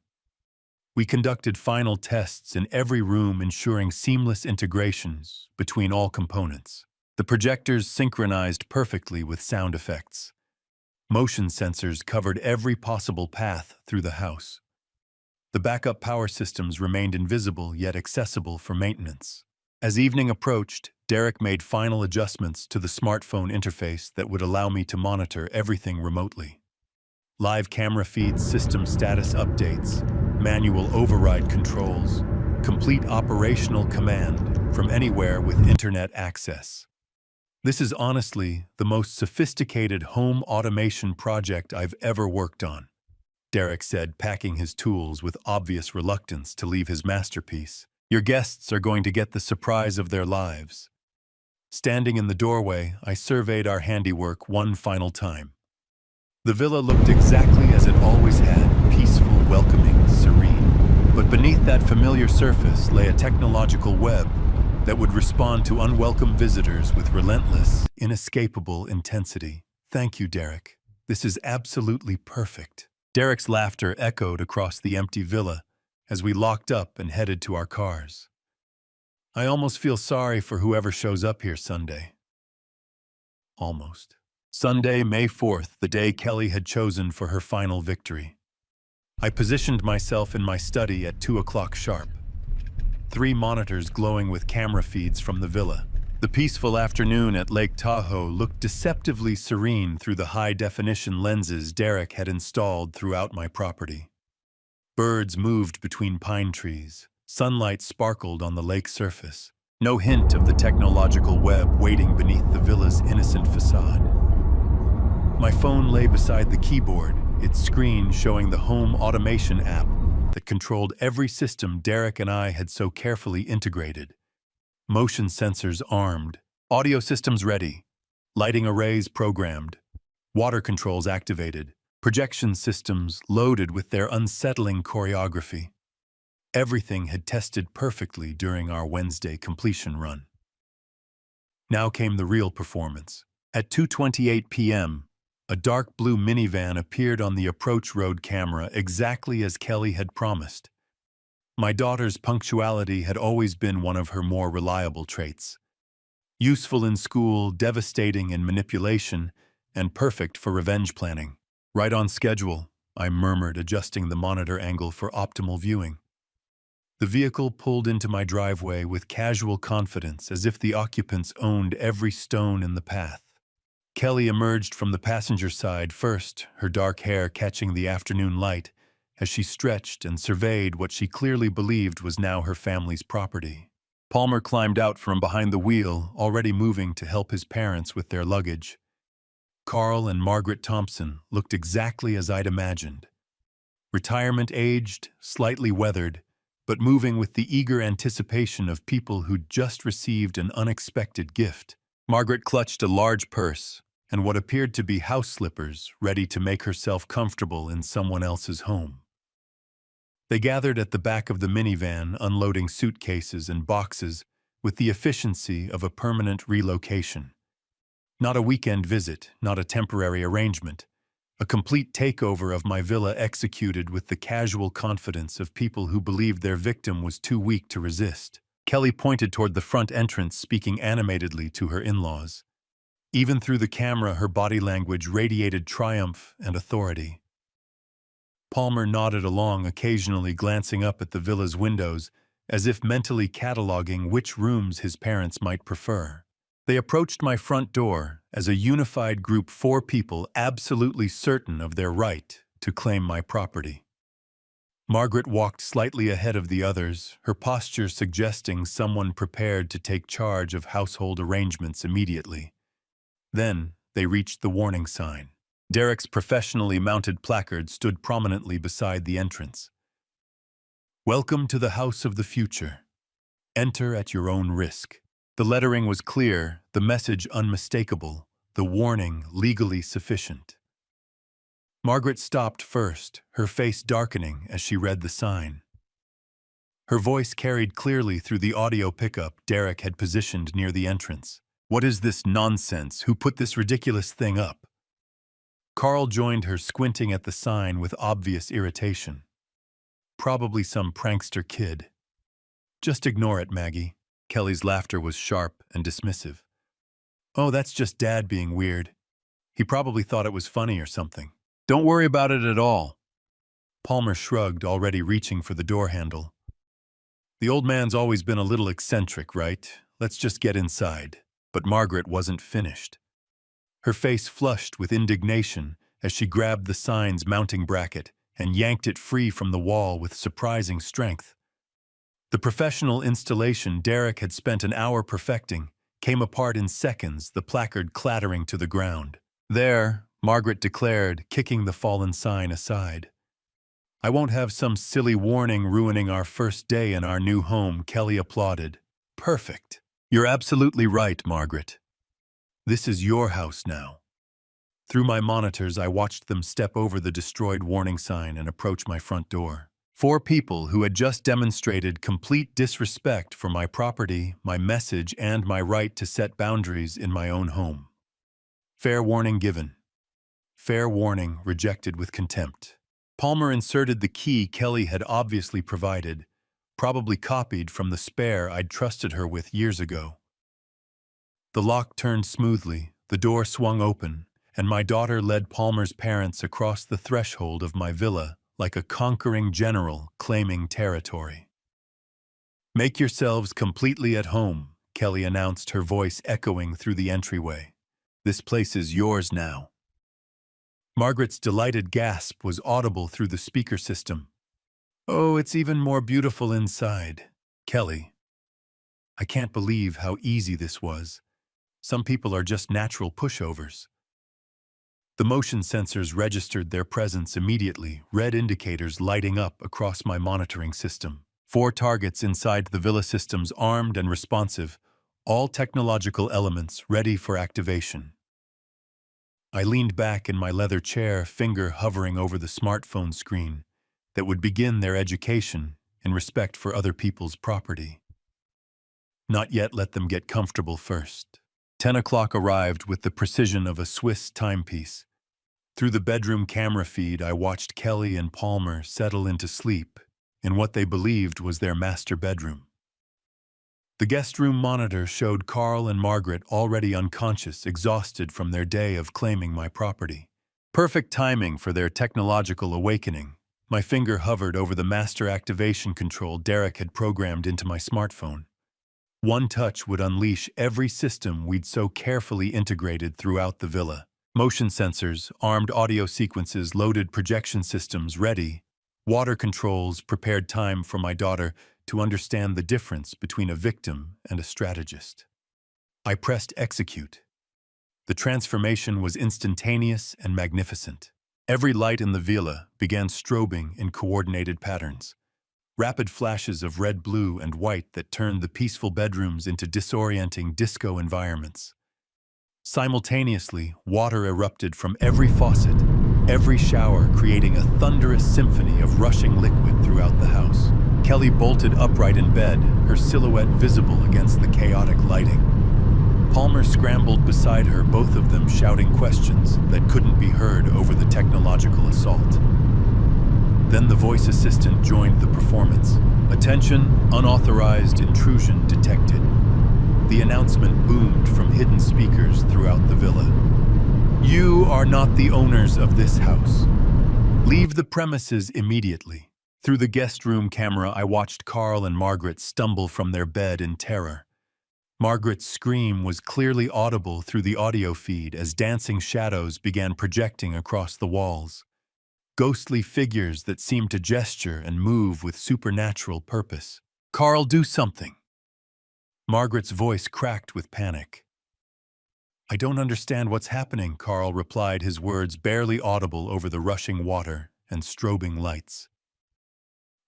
Speaker 1: We conducted final tests in every room, ensuring seamless integrations between all components. The projectors synchronized perfectly with sound effects. Motion sensors covered every possible path through the house. The backup power systems remained invisible yet accessible for maintenance. As evening approached, Derek made final adjustments to the smartphone interface that would allow me to monitor everything remotely. Live camera feeds, system status updates, manual override controls, complete operational command from anywhere with internet access. This is honestly the most sophisticated home automation project I've ever worked on, Derek said, packing his tools with obvious reluctance to leave his masterpiece. Your guests are going to get the surprise of their lives. Standing in the doorway, I surveyed our handiwork one final time. The villa looked exactly as it always had, peaceful, welcoming, serene. But beneath that familiar surface lay a technological web that would respond to unwelcome visitors with relentless, inescapable intensity. Thank you, Derek. This is absolutely perfect. Derek's laughter echoed across the empty villa as we locked up and headed to our cars. I almost feel sorry for whoever shows up here Sunday. Almost. Sunday, May 4th, the day Kelly had chosen for her final victory. I positioned myself in my study at 2 o'clock sharp. 3 monitors glowing with camera feeds from the villa. The peaceful afternoon at Lake Tahoe looked deceptively serene through the high-definition lenses Derek had installed throughout my property. Birds moved between pine trees. Sunlight sparkled on the lake surface. No hint of the technological web waiting beneath the villa's innocent facade. My phone lay beside the keyboard, its screen showing the home automation app that controlled every system Derek and I had so carefully integrated. Motion sensors armed, audio systems ready, lighting arrays programmed, water controls activated, projection systems loaded with their unsettling choreography. Everything had tested perfectly during our Wednesday completion run. Now came the real performance. At 2:28 p.m., a dark blue minivan appeared on the approach road camera exactly as Kelly had promised. My daughter's punctuality had always been one of her more reliable traits. Useful in school, devastating in manipulation, and perfect for revenge planning. Right on schedule, I murmured, adjusting the monitor angle for optimal viewing. The vehicle pulled into my driveway with casual confidence, as if the occupants owned every stone in the path. Kelly emerged from the passenger side first, her dark hair catching the afternoon light as she stretched and surveyed what she clearly believed was now her family's property. Palmer climbed out from behind the wheel, already moving to help his parents with their luggage. Carl and Margaret Thompson looked exactly as I'd imagined. Retirement-aged, slightly weathered, but moving with the eager anticipation of people who'd just received an unexpected gift. Margaret clutched a large purse and what appeared to be house slippers, ready to make herself comfortable in someone else's home. They gathered at the back of the minivan, unloading suitcases and boxes with the efficiency of a permanent relocation. Not a weekend visit, not a temporary arrangement. A complete takeover of my villa executed with the casual confidence of people who believed their victim was too weak to resist. Kelly pointed toward the front entrance, speaking animatedly to her in-laws. Even through the camera, her body language radiated triumph and authority. Palmer nodded along, occasionally glancing up at the villa's windows, as if mentally cataloging which rooms his parents might prefer. They approached my front door as a unified group, 4 people absolutely certain of their right to claim my property. Margaret walked slightly ahead of the others, her posture suggesting someone prepared to take charge of household arrangements immediately. Then they reached the warning sign. Derek's professionally mounted placard stood prominently beside the entrance. "Welcome to the house of the future. Enter at your own risk." The lettering was clear, the message unmistakable, the warning legally sufficient. Margaret stopped first, her face darkening as she read the sign. Her voice carried clearly through the audio pickup Derek had positioned near the entrance. "What is this nonsense? Who put this ridiculous thing up?" Carl joined her, squinting at the sign with obvious irritation. "Probably some prankster kid." "Just ignore it, Maggie." Kelly's laughter was sharp and dismissive. "Oh, that's just Dad being weird. He probably thought it was funny or something." "Don't worry about it at all." Palmer shrugged, already reaching for the door handle. "The old man's always been a little eccentric, right? Let's just get inside." But Margaret wasn't finished. Her face flushed with indignation as she grabbed the sign's mounting bracket and yanked it free from the wall with surprising strength. The professional installation Derek had spent an hour perfecting came apart in seconds, the placard clattering to the ground. "There," Margaret declared, kicking the fallen sign aside. "I won't have some silly warning ruining our first day in our new home," Kelly applauded. "Perfect. You're absolutely right, Margaret. This is your house now." Through my monitors, I watched them step over the destroyed warning sign and approach my front door. 4 people who had just demonstrated complete disrespect for my property, my message, and my right to set boundaries in my own home. Fair warning given. Fair warning rejected with contempt. Palmer inserted the key Kelly had obviously provided, probably copied from the spare I'd trusted her with years ago. The lock turned smoothly, the door swung open, and my daughter led Palmer's parents across the threshold of my villa like a conquering general claiming territory. "Make yourselves completely at home," Kelly announced, her voice echoing through the entryway. "This place is yours now." Margaret's delighted gasp was audible through the speaker system. "Oh, it's even more beautiful inside." "Kelly, I can't believe how easy this was. Some people are just natural pushovers." The motion sensors registered their presence immediately, red indicators lighting up across my monitoring system. 4 targets inside the villa systems armed and responsive, all technological elements ready for activation. I leaned back in my leather chair, finger hovering over the smartphone screen that would begin their education in respect for other people's property. Not yet, let them get comfortable first. 10 o'clock arrived with the precision of a Swiss timepiece. Through the bedroom camera feed, I watched Kelly and Palmer settle into sleep in what they believed was their master bedroom. The guest room monitor showed Carl and Margaret already unconscious, exhausted from their day of claiming my property. Perfect timing for their technological awakening. My finger hovered over the master activation control Derek had programmed into my smartphone. One touch would unleash every system we'd so carefully integrated throughout the villa. Motion sensors, armed audio sequences, loaded projection systems ready. Water controls prepared time for my daughter to understand the difference between a victim and a strategist. I pressed execute. The transformation was instantaneous and magnificent. Every light in the villa began strobing in coordinated patterns. Rapid flashes of red, blue, and white that turned the peaceful bedrooms into disorienting disco environments. Simultaneously, water erupted from every faucet, every shower creating a thunderous symphony of rushing liquid throughout the house. Kelly bolted upright in bed, her silhouette visible against the chaotic lighting. Palmer scrambled beside her, both of them shouting questions that couldn't be heard over the technological assault. Then the voice assistant joined the performance. Attention, unauthorized intrusion detected. The announcement boomed from hidden speakers throughout the villa. You are not the owners of this house. Leave the premises immediately. Through the guest room camera, I watched Carl and Margaret stumble from their bed in terror. Margaret's scream was clearly audible through the audio feed as dancing shadows began projecting across the walls. Ghostly figures that seemed to gesture and move with supernatural purpose. Carl, do something. Margaret's voice cracked with panic. I don't understand what's happening, Carl replied, his words barely audible over the rushing water and strobing lights.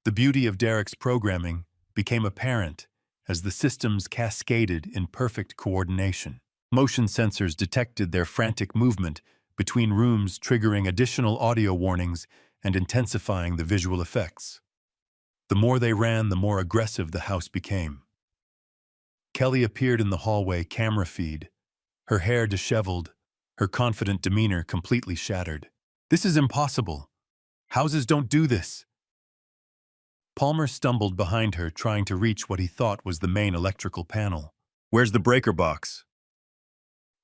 Speaker 1: The beauty of Derek's programming became apparent as the systems cascaded in perfect coordination. Motion sensors detected their frantic movement between rooms, triggering additional audio warnings and intensifying the visual effects. The more they ran, the more aggressive the house became. Kelly appeared in the hallway camera feed, her hair disheveled, her confident demeanor completely shattered. This is impossible. Houses don't do this. Palmer stumbled behind her, trying to reach what he thought was the main electrical panel. Where's the breaker box?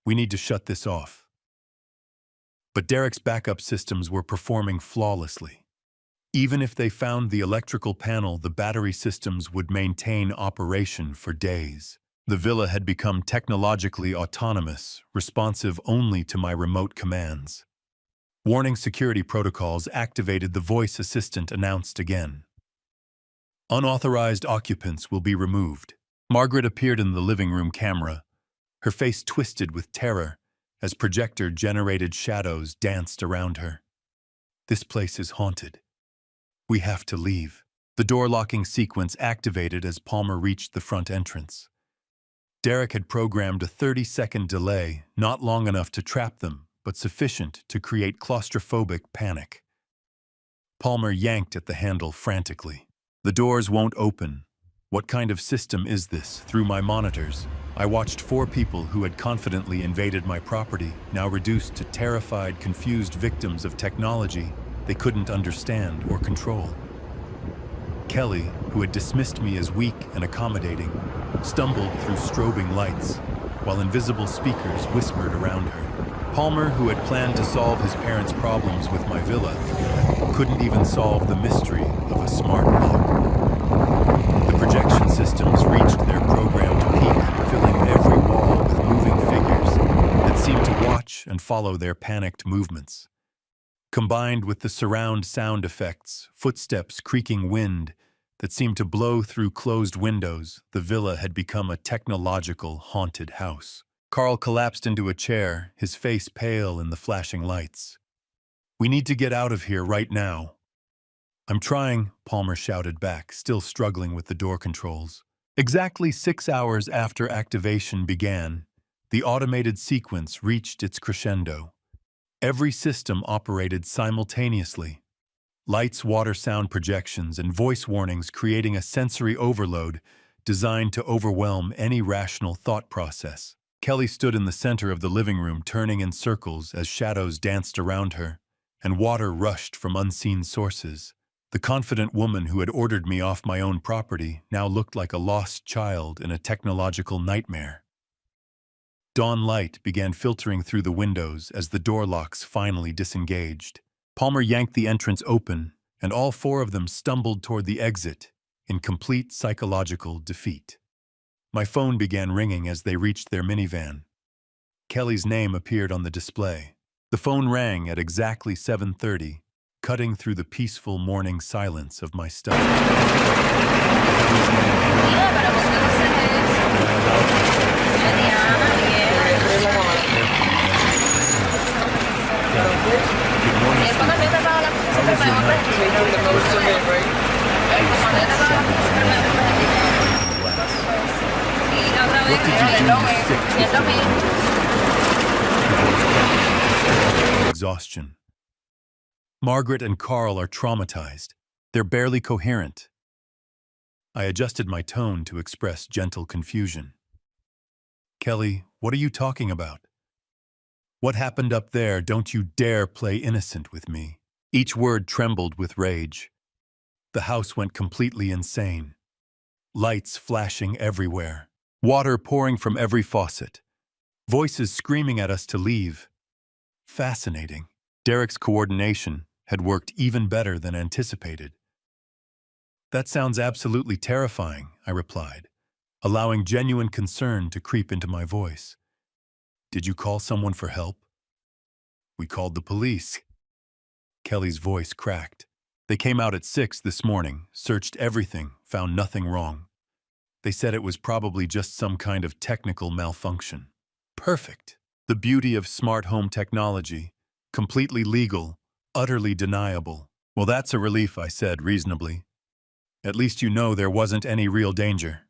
Speaker 1: We need to shut this off. But Derek's backup systems were performing flawlessly. Even if they found the electrical panel, the battery systems would maintain operation for days. The villa had become technologically autonomous, responsive only to my remote commands. Warning security protocols activated, the voice assistant announced again. Unauthorized occupants will be removed. Margaret appeared in the living room camera, her face twisted with terror as projector-generated shadows danced around her. This place is haunted. We have to leave. The door-locking sequence activated as Palmer reached the front entrance. Derek had programmed a 30-second delay, not long enough to trap them, but sufficient to create claustrophobic panic. Palmer yanked at the handle frantically. The doors won't open. What kind of system is this? Through my monitors, I watched 4 people who had confidently invaded my property, now reduced to terrified, confused victims of technology they couldn't understand or control. Kelly, who had dismissed me as weak and accommodating, stumbled through strobing lights, while invisible speakers whispered around her. Palmer, who had planned to solve his parents' problems with my villa, couldn't even solve the mystery of a smart lock. The projection systems reached their programmed peak, filling every wall with moving figures that seemed to watch and follow their panicked movements. Combined with the surround sound effects, footsteps, creaking wind that seemed to blow through closed windows, the villa had become a technological haunted house. Carl collapsed into a chair, his face pale in the flashing lights. "We need to get out of here right now." "I'm trying," Palmer shouted back, still struggling with the door controls. Exactly 6 hours after activation began, the automated sequence reached its crescendo. Every system operated simultaneously. Lights, water, sound projections, and voice warnings creating a sensory overload designed to overwhelm any rational thought process. Kelly stood in the center of the living room, turning in circles as shadows danced around her, and water rushed from unseen sources. The confident woman who had ordered me off my own property now looked like a lost child in a technological nightmare. Dawn light began filtering through the windows as the door locks finally disengaged. Palmer yanked the entrance open, and all four of them stumbled toward the exit in complete psychological defeat. My phone began ringing as they reached their minivan. Kelly's name appeared on the display. The phone rang at exactly 7:30, cutting through the peaceful morning silence of my study. Exhaustion. Margaret and Carl are traumatized. They're barely coherent. I adjusted my tone to express gentle confusion. "Kelly, what are you talking about? What happened up there? Don't you dare play innocent with me." Each word trembled with rage. The house went completely insane. Lights flashing everywhere. Water pouring from every faucet. Voices screaming at us to leave. Fascinating. Derek's coordination had worked even better than anticipated. "That sounds absolutely terrifying," I replied, allowing genuine concern to creep into my voice. "Did you call someone for help?" "We called the police." Kelly's voice cracked. "They came out at 6 this morning, searched everything, found nothing wrong. They said it was probably just some kind of technical malfunction." Perfect. The beauty of smart home technology. Completely legal, utterly deniable. "Well, that's a relief," I said reasonably. "At least you know there wasn't any real danger."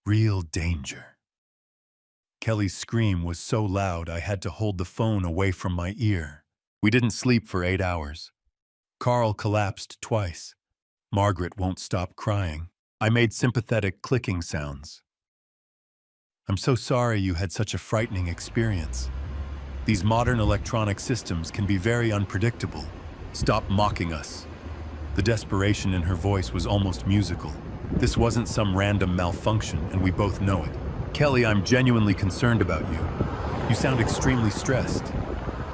Speaker 1: Real danger. Kelly's scream was so loud I had to hold the phone away from my ear. We didn't sleep for 8 hours. Carl collapsed twice. Margaret won't stop crying. I made sympathetic clicking sounds. "I'm so sorry you had such a frightening experience. These modern electronic systems can be very unpredictable. Stop mocking us." The desperation in her voice was almost musical. "This wasn't some random malfunction, and we both know it. Kelly, I'm genuinely concerned about you. You sound extremely stressed."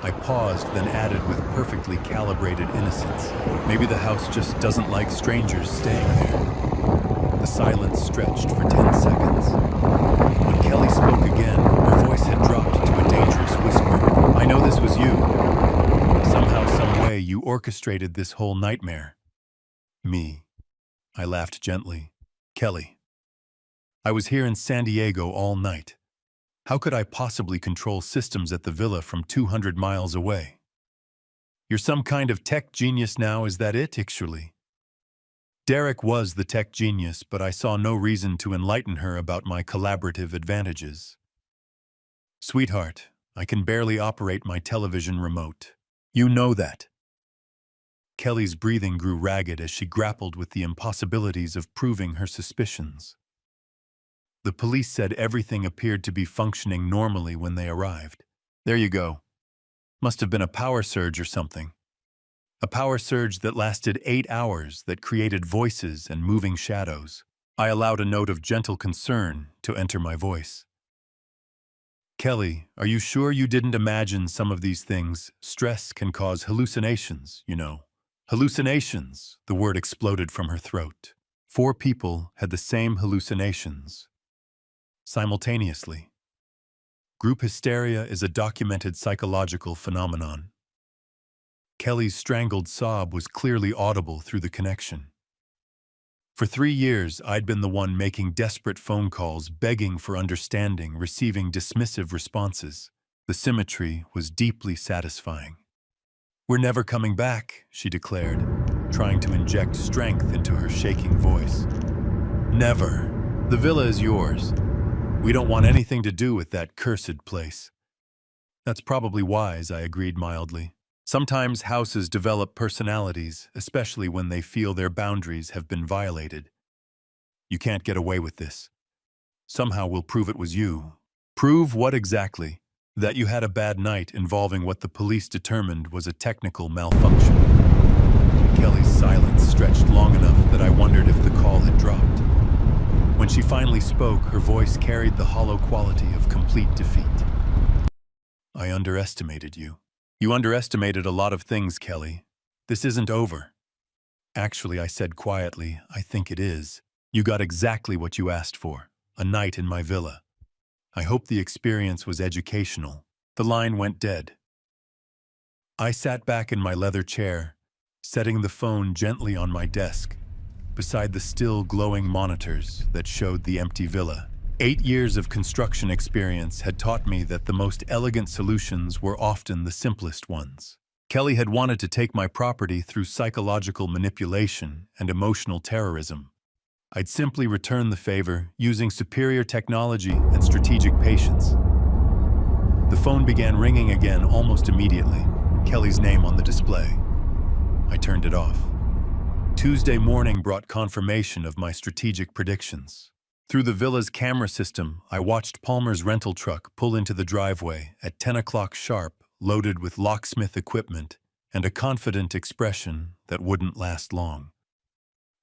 Speaker 1: I paused, then added with perfectly calibrated innocence, "Maybe the house just doesn't like strangers staying there." The silence stretched for 10 seconds. When Kelly spoke again, her voice had dropped to a dangerous whisper. "I know this was you. Somehow, some way, you orchestrated this whole nightmare." "Me?" I laughed gently. "Kelly, I was here in San Diego all night. How could I possibly control systems at the villa from 200 miles away?" "You're some kind of tech genius now, is that it, actually?" Derek was the tech genius, but I saw no reason to enlighten her about my collaborative advantages. "Sweetheart, I can barely operate my television remote. You know that." Kelly's breathing grew ragged as she grappled with the impossibilities of proving her suspicions. "The police said everything appeared to be functioning normally when they arrived." "There you go. Must have been a power surge or something. A power surge that lasted 8 hours that created voices and moving shadows." I allowed a note of gentle concern to enter my voice. "Kelly, are you sure you didn't imagine some of these things? Stress can cause hallucinations, you know." "Hallucinations," the word exploded from her throat. 4 people had the same hallucinations. Simultaneously. Group hysteria is a documented psychological phenomenon. Kelly's strangled sob was clearly audible through the connection. For 3 years, I'd been the one making desperate phone calls, begging for understanding, receiving dismissive responses. The symmetry was deeply satisfying. "We're never coming back," she declared, trying to inject strength into her shaking voice. "Never. The villa is yours. We don't want anything to do with that cursed place." "That's probably wise," I agreed mildly. "Sometimes houses develop personalities, especially when they feel their boundaries have been violated. You can't get away with this. Somehow we'll prove it was you." "Prove what exactly?" "That you had a bad night involving what the police determined was a technical malfunction." Kelly's silence stretched long enough that I wondered if the call had dropped. When she finally spoke, her voice carried the hollow quality of complete defeat. "I underestimated you. You underestimated a lot of things, Kelly. This isn't over." "Actually," I said quietly, "I think it is. You got exactly what you asked for, a night in my villa. I hope the experience was educational." The line went dead. I sat back in my leather chair, setting the phone gently on my desk, beside the still glowing monitors that showed the empty villa. 8 years of construction experience had taught me that the most elegant solutions were often the simplest ones. Kelly had wanted to take my property through psychological manipulation and emotional terrorism. I'd simply return the favor using superior technology and strategic patience. The phone began ringing again almost immediately, Kelly's name on the display. I turned it off. Tuesday morning brought confirmation of my strategic predictions. Through the villa's camera system, I watched Palmer's rental truck pull into the driveway at 10 o'clock sharp, loaded with locksmith equipment and a confident expression that wouldn't last long.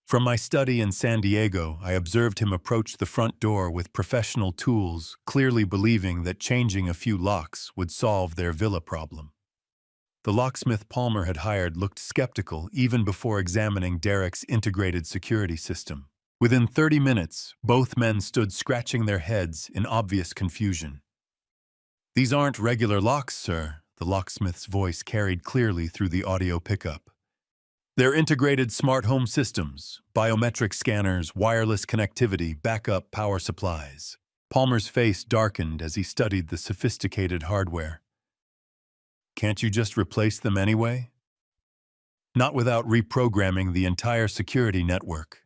Speaker 1: From my study in San Diego, I observed him approach the front door with professional tools, clearly believing that changing a few locks would solve their villa problem. The locksmith Palmer had hired looked skeptical even before examining Derek's integrated security system. Within 30 minutes, both men stood scratching their heads in obvious confusion. "These aren't regular locks, sir," the locksmith's voice carried clearly through the audio pickup. "They're integrated smart home systems, biometric scanners, wireless connectivity, backup power supplies." Palmer's face darkened as he studied the sophisticated hardware. "Can't you just replace them anyway?" "Not without reprogramming the entire security network."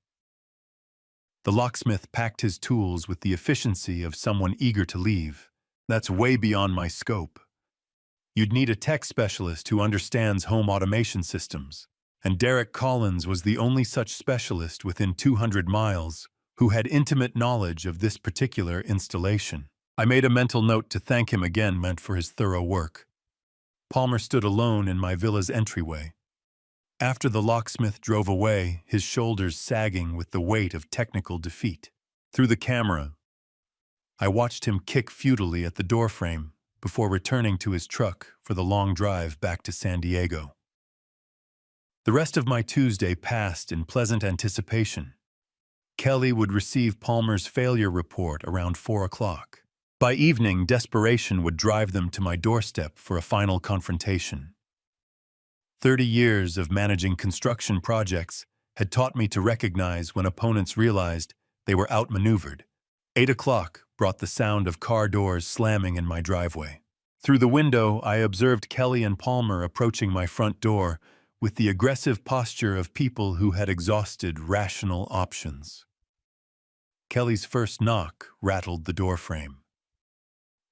Speaker 1: The locksmith packed his tools with the efficiency of someone eager to leave. "That's way beyond my scope. You'd need a tech specialist who understands home automation systems. And Derek Collins was the only such specialist within 200 miles who had intimate knowledge of this particular installation." I made a mental note to thank him again meant for his thorough work. Palmer stood alone in my villa's entryway. After the locksmith drove away, his shoulders sagging with the weight of technical defeat. Through the camera, I watched him kick futilely at the doorframe before returning to his truck for the long drive back to San Diego. The rest of my Tuesday passed in pleasant anticipation. Kelly would receive Palmer's failure report around 4 o'clock. By evening, desperation would drive them to my doorstep for a final confrontation. 30 years of managing construction projects had taught me to recognize when opponents realized they were outmaneuvered. 8 o'clock brought the sound of car doors slamming in my driveway. Through the window, I observed Kelly and Palmer approaching my front door with the aggressive posture of people who had exhausted rational options. Kelly's first knock rattled the doorframe.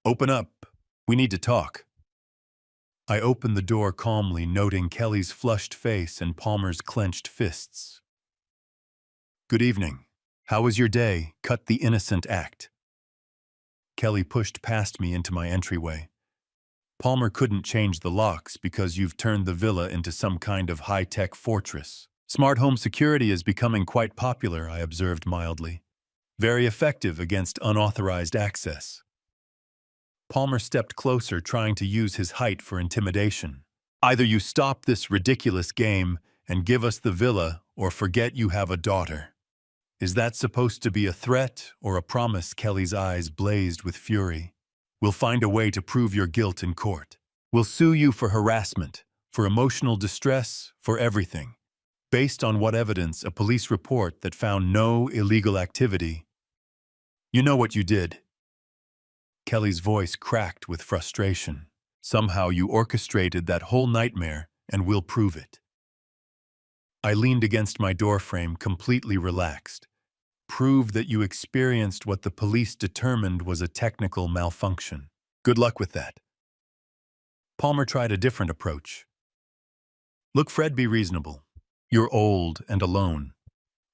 Speaker 1: "Open up. We need to talk." I opened the door calmly, noting Kelly's flushed face and Palmer's clenched fists. "Good evening. How was your day? Cut the innocent act." Kelly pushed past me into my entryway. "Palmer couldn't change the locks because you've turned the villa into some kind of high-tech fortress. Smart home security is becoming quite popular," I observed mildly. "Very effective against unauthorized access." Palmer stepped closer, trying to use his height for intimidation. "Either you stop this ridiculous game and give us the villa, or forget you have a daughter." "Is that supposed to be a threat or a promise?" Kelly's eyes blazed with fury. "We'll find a way to prove your guilt in court. We'll sue you for harassment, for emotional distress, for everything. Based on what evidence? A police report that found no illegal activity. You know what you did. Kelly's voice cracked with frustration. Somehow you orchestrated that whole nightmare, and we'll prove it. I leaned against my doorframe, completely relaxed. Prove that you experienced what the police determined was a technical malfunction. Good luck with that. Palmer tried a different approach. Look, Fred, be reasonable. You're old and alone.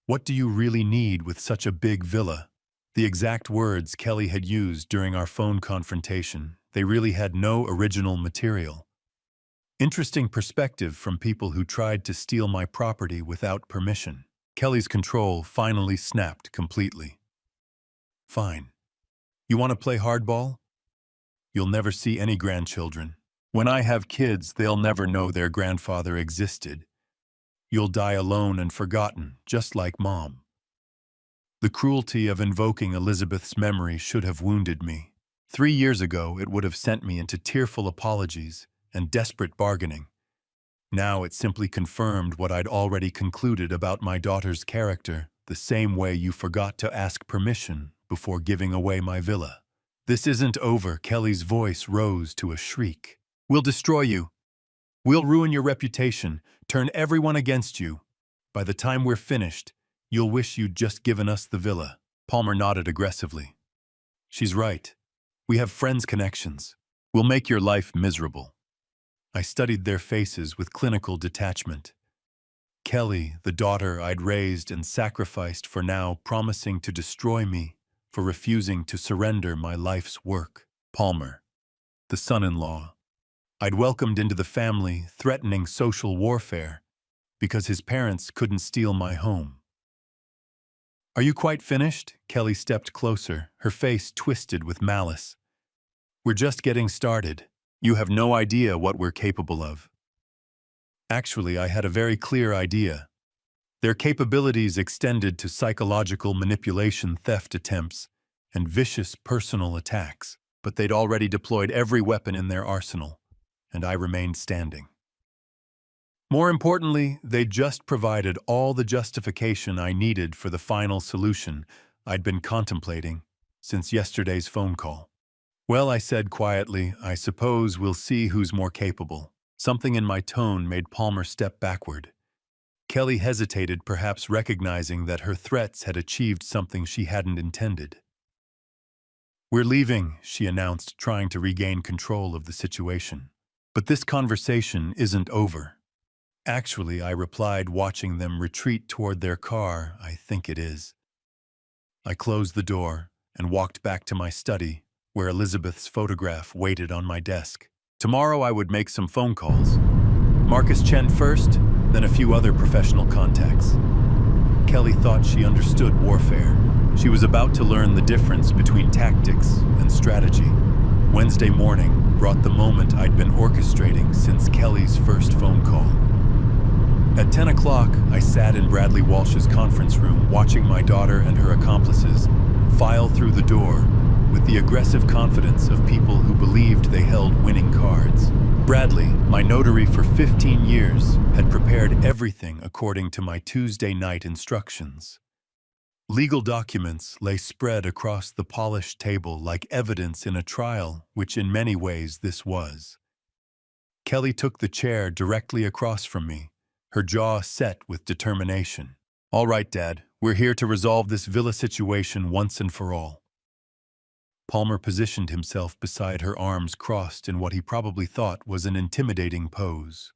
Speaker 1: What do you really need with such a big villa? The exact words Kelly had used during our phone confrontation. They really had no original material. Interesting perspective from people who tried to steal my property without permission. Kelly's control finally snapped completely. Fine. You want to play hardball? You'll never see any grandchildren. When I have kids, they'll never know their grandfather existed. You'll die alone and forgotten, just like Mom. The cruelty of invoking Elizabeth's memory should have wounded me. 3 years ago, it would have sent me into tearful apologies and desperate bargaining. Now it simply confirmed what I'd already concluded about my daughter's character, the same way you forgot to ask permission before giving away my villa. This isn't over. Kelly's voice rose to a shriek. We'll destroy you. We'll ruin your reputation, turn everyone against you. By the time we're finished, you'll wish you'd just given us the villa. Palmer nodded aggressively. She's right. We have friends' connections. We'll make your life miserable. I studied their faces with clinical detachment. Kelly, the daughter I'd raised and sacrificed, for now promising to destroy me, for refusing to surrender my life's work. Palmer, the son-in-law, I'd welcomed into the family, threatening social warfare, because his parents couldn't steal my home. Are you quite finished? Kelly stepped closer, her face twisted with malice. We're just getting started. You have no idea what we're capable of. Actually, I had a very clear idea. Their capabilities extended to psychological manipulation, theft attempts, and vicious personal attacks, but they'd already deployed every weapon in their arsenal, and I remained standing. More importantly, they just provided all the justification I needed for the final solution I'd been contemplating since yesterday's phone call. Well, I said quietly, I suppose we'll see who's more capable. Something in my tone made Palmer step backward. Kelly hesitated, perhaps recognizing that her threats had achieved something she hadn't intended. We're leaving, she announced, trying to regain control of the situation. But this conversation isn't over. Actually, I replied, watching them retreat toward their car. I think it is. I closed the door and walked back to my study, where Elizabeth's photograph waited on my desk. Tomorrow I would make some phone calls. Marcus Chen first, then a few other professional contacts. Kelly thought she understood warfare. She was about to learn the difference between tactics and strategy. Wednesday morning brought the moment I'd been orchestrating since Kelly's first phone call. At 10 o'clock, I sat in Bradley Walsh's conference room, watching my daughter and her accomplices file through the door with the aggressive confidence of people who believed they held winning cards. Bradley, my notary for 15 years, had prepared everything according to my Tuesday night instructions. Legal documents lay spread across the polished table like evidence in a trial, which in many ways this was. Kelly took the chair directly across from me, her jaw set with determination. All right, Dad, we're here to resolve this villa situation once and for all. Palmer positioned himself beside her, arms crossed in what he probably thought was an intimidating pose.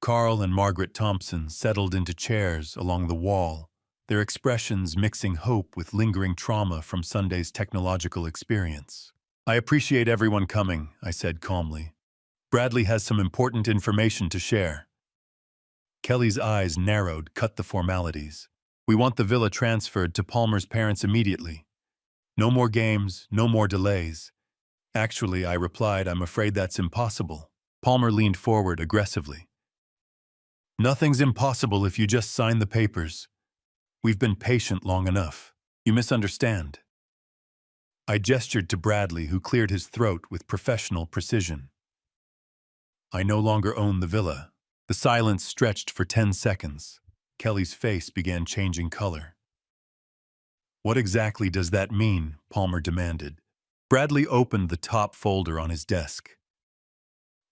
Speaker 1: Carl and Margaret Thompson settled into chairs along the wall, their expressions mixing hope with lingering trauma from Sunday's technological experience. I appreciate everyone coming, I said calmly. Bradley has some important information to share. Kelly's eyes narrowed, cut the formalities. We want the villa transferred to Palmer's parents immediately. No more games, no more delays. Actually, I replied, I'm afraid that's impossible. Palmer leaned forward aggressively. Nothing's impossible if you just sign the papers. We've been patient long enough. You misunderstand. I gestured to Bradley, who cleared his throat with professional precision. I no longer own the villa. The silence stretched for 10 seconds. Kelly's face began changing color. What exactly does that mean? Palmer demanded. Bradley opened the top folder on his desk.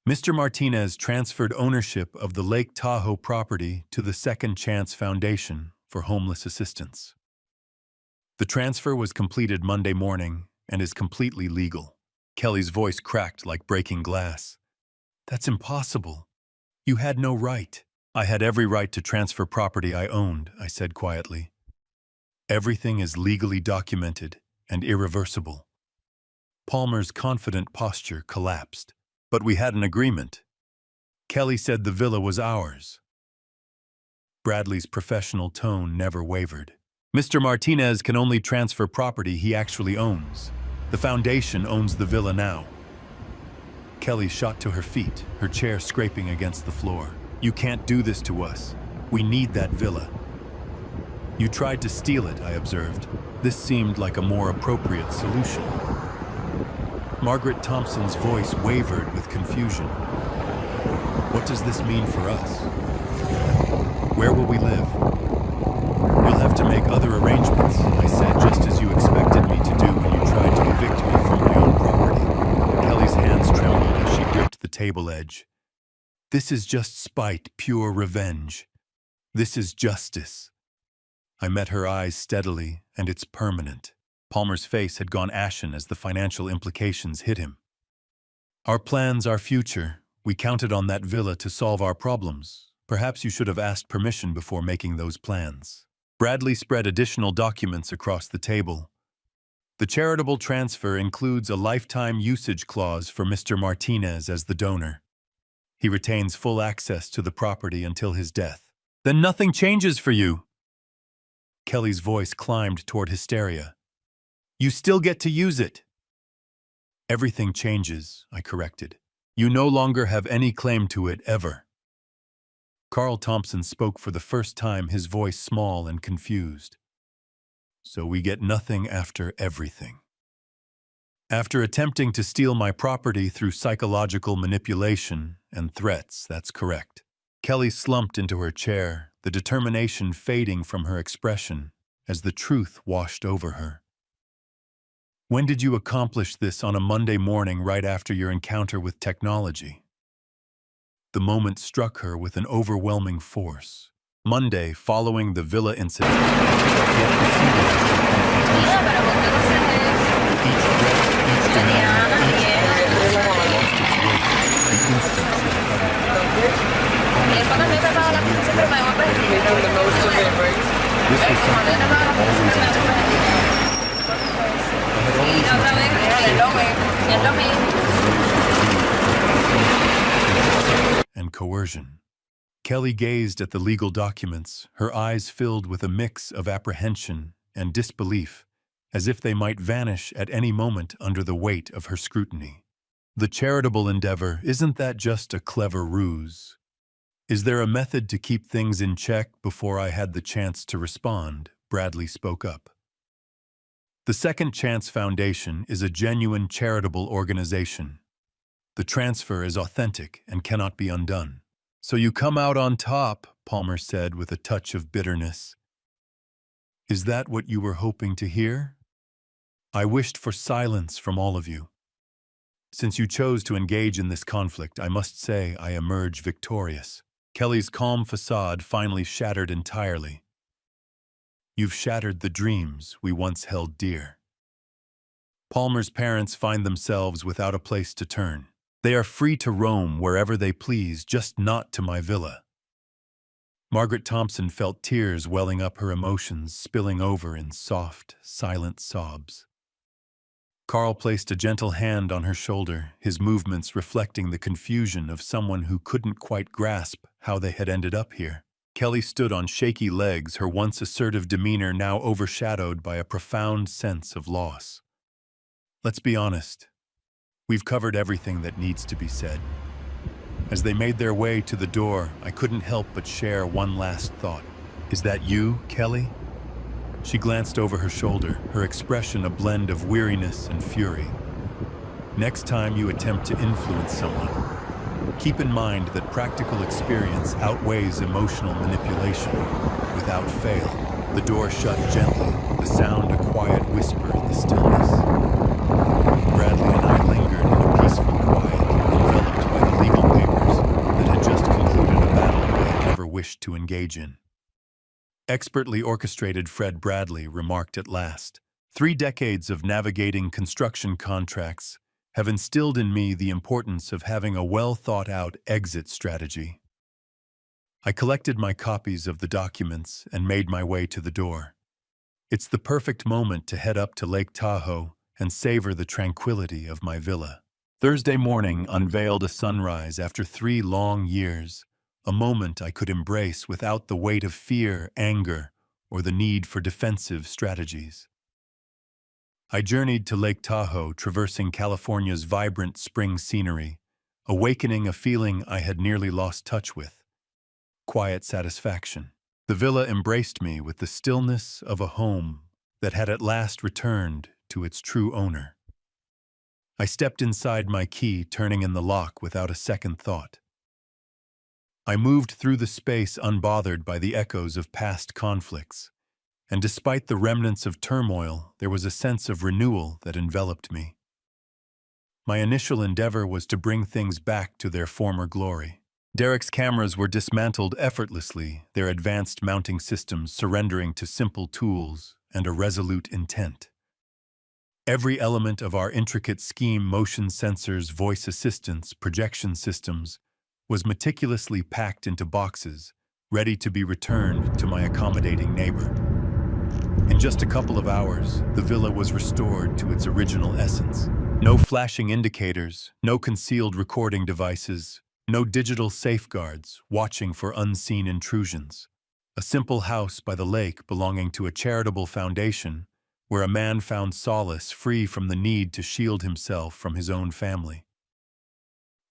Speaker 1: Mr. Martinez transferred ownership of the Lake Tahoe property to the Second Chance Foundation for homeless assistance. The transfer was completed Monday morning and is completely legal. Kelly's voice cracked like breaking glass. That's impossible. You had no right. I had every right to transfer property I owned, I said quietly. Everything is legally documented and irreversible. Palmer's confident posture collapsed. But we had an agreement. Kelly said the villa was ours. Bradley's professional tone never wavered. Mr. Martinez can only transfer property he actually owns. The foundation owns the villa now. Kelly shot to her feet, her chair scraping against the floor. You can't do this to us. We need that villa. You tried to steal it, I observed. This seemed like a more appropriate solution. Margaret Thompson's voice wavered with confusion. What does this mean for us? Where will we live? You'll have to make other arrangements, I said, just as you expected me to do when you tried to evict me from my own property. Kelly's hands trembled as she gripped the table edge. This is just spite, pure revenge. This is justice. I met her eyes steadily, and it's permanent. Palmer's face had gone ashen as the financial implications hit him. Our plans, our future. We counted on that villa to solve our problems. Perhaps you should have asked permission before making those plans. Bradley spread additional documents across the table. The charitable transfer includes a lifetime usage clause for Mr. Martinez as the donor. He retains full access to the property until his death. Then nothing changes for you. Kelly's voice climbed toward hysteria. You still get to use it. Everything changes, I corrected. You no longer have any claim to it, ever. Carl Thompson spoke for the first time, his voice small and confused. So we get nothing after everything. After attempting to steal my property through psychological manipulation and threats, that's correct. Kelly slumped into her chair, the determination fading from her expression as the truth washed over her. When did you accomplish this on a Monday morning right after your encounter with technology? The moment struck her with an overwhelming force. Monday, following the villa incident, yet preceded each threat, each demand, each lost its weight the instant she uttered it. This was something that had always anticipated. And coercion. Kelly gazed at the legal documents, her eyes filled with a mix of apprehension and disbelief, as if they might vanish at any moment under the weight of her scrutiny. The charitable endeavor, isn't that just a clever ruse? Is there a method to keep things in check? Before I had the chance to respond, Bradley spoke up. The Second Chance Foundation is a genuine charitable organization. The transfer is authentic and cannot be undone. So you come out on top, Palmer said with a touch of bitterness. Is that what you were hoping to hear? I wished for silence from all of you. Since you chose to engage in this conflict, I must say I emerge victorious. Kelly's calm facade finally shattered entirely. You've shattered the dreams we once held dear. Palmer's parents find themselves without a place to turn. They are free to roam wherever they please, just not to my villa. Margaret Thompson felt tears welling up her emotions, spilling over in soft, silent sobs. Carl placed a gentle hand on her shoulder, his movements reflecting the confusion of someone who couldn't quite grasp how they had ended up here. Kelly stood on shaky legs, her once assertive demeanor now overshadowed by a profound sense of loss. Let's be honest. We've covered everything that needs to be said. As they made their way to the door, I couldn't help but share one last thought. Is that you, Kelly? She glanced over her shoulder, her expression a blend of weariness and fury. Next time you attempt to influence someone, Keep in mind that practical experience outweighs emotional manipulation. Without fail, the door shut gently, the sound a quiet whisper in the stillness. Bradley and I lingered in a peaceful quiet, enveloped by the legal papers that had just concluded a battle I had never wished to engage in. Expertly orchestrated Fred Bradley remarked at last, "3 decades of navigating construction contracts have instilled in me the importance of having a well-thought-out exit strategy." I collected my copies of the documents and made my way to the door. It's the perfect moment to head up to Lake Tahoe and savor the tranquility of my villa. Thursday morning unveiled a sunrise after 3 long years, a moment I could embrace without the weight of fear, anger, or the need for defensive strategies. I journeyed to Lake Tahoe, traversing California's vibrant spring scenery, awakening a feeling I had nearly lost touch with: quiet satisfaction. The villa embraced me with the stillness of a home that had at last returned to its true owner. I stepped inside my key, turning in the lock without a second thought. I moved through the space unbothered by the echoes of past conflicts, and despite the remnants of turmoil, there was a sense of renewal that enveloped me. My initial endeavor was to bring things back to their former glory. Derek's cameras were dismantled effortlessly, their advanced mounting systems surrendering to simple tools and a resolute intent. Every element of our intricate scheme, motion sensors, voice assistants, projection systems, was meticulously packed into boxes, ready to be returned to my accommodating neighbor. In just a couple of hours, the villa was restored to its original essence. No flashing indicators, no concealed recording devices, no digital safeguards watching for unseen intrusions. A simple house by the lake belonging to a charitable foundation where a man found solace, free from the need to shield himself from his own family.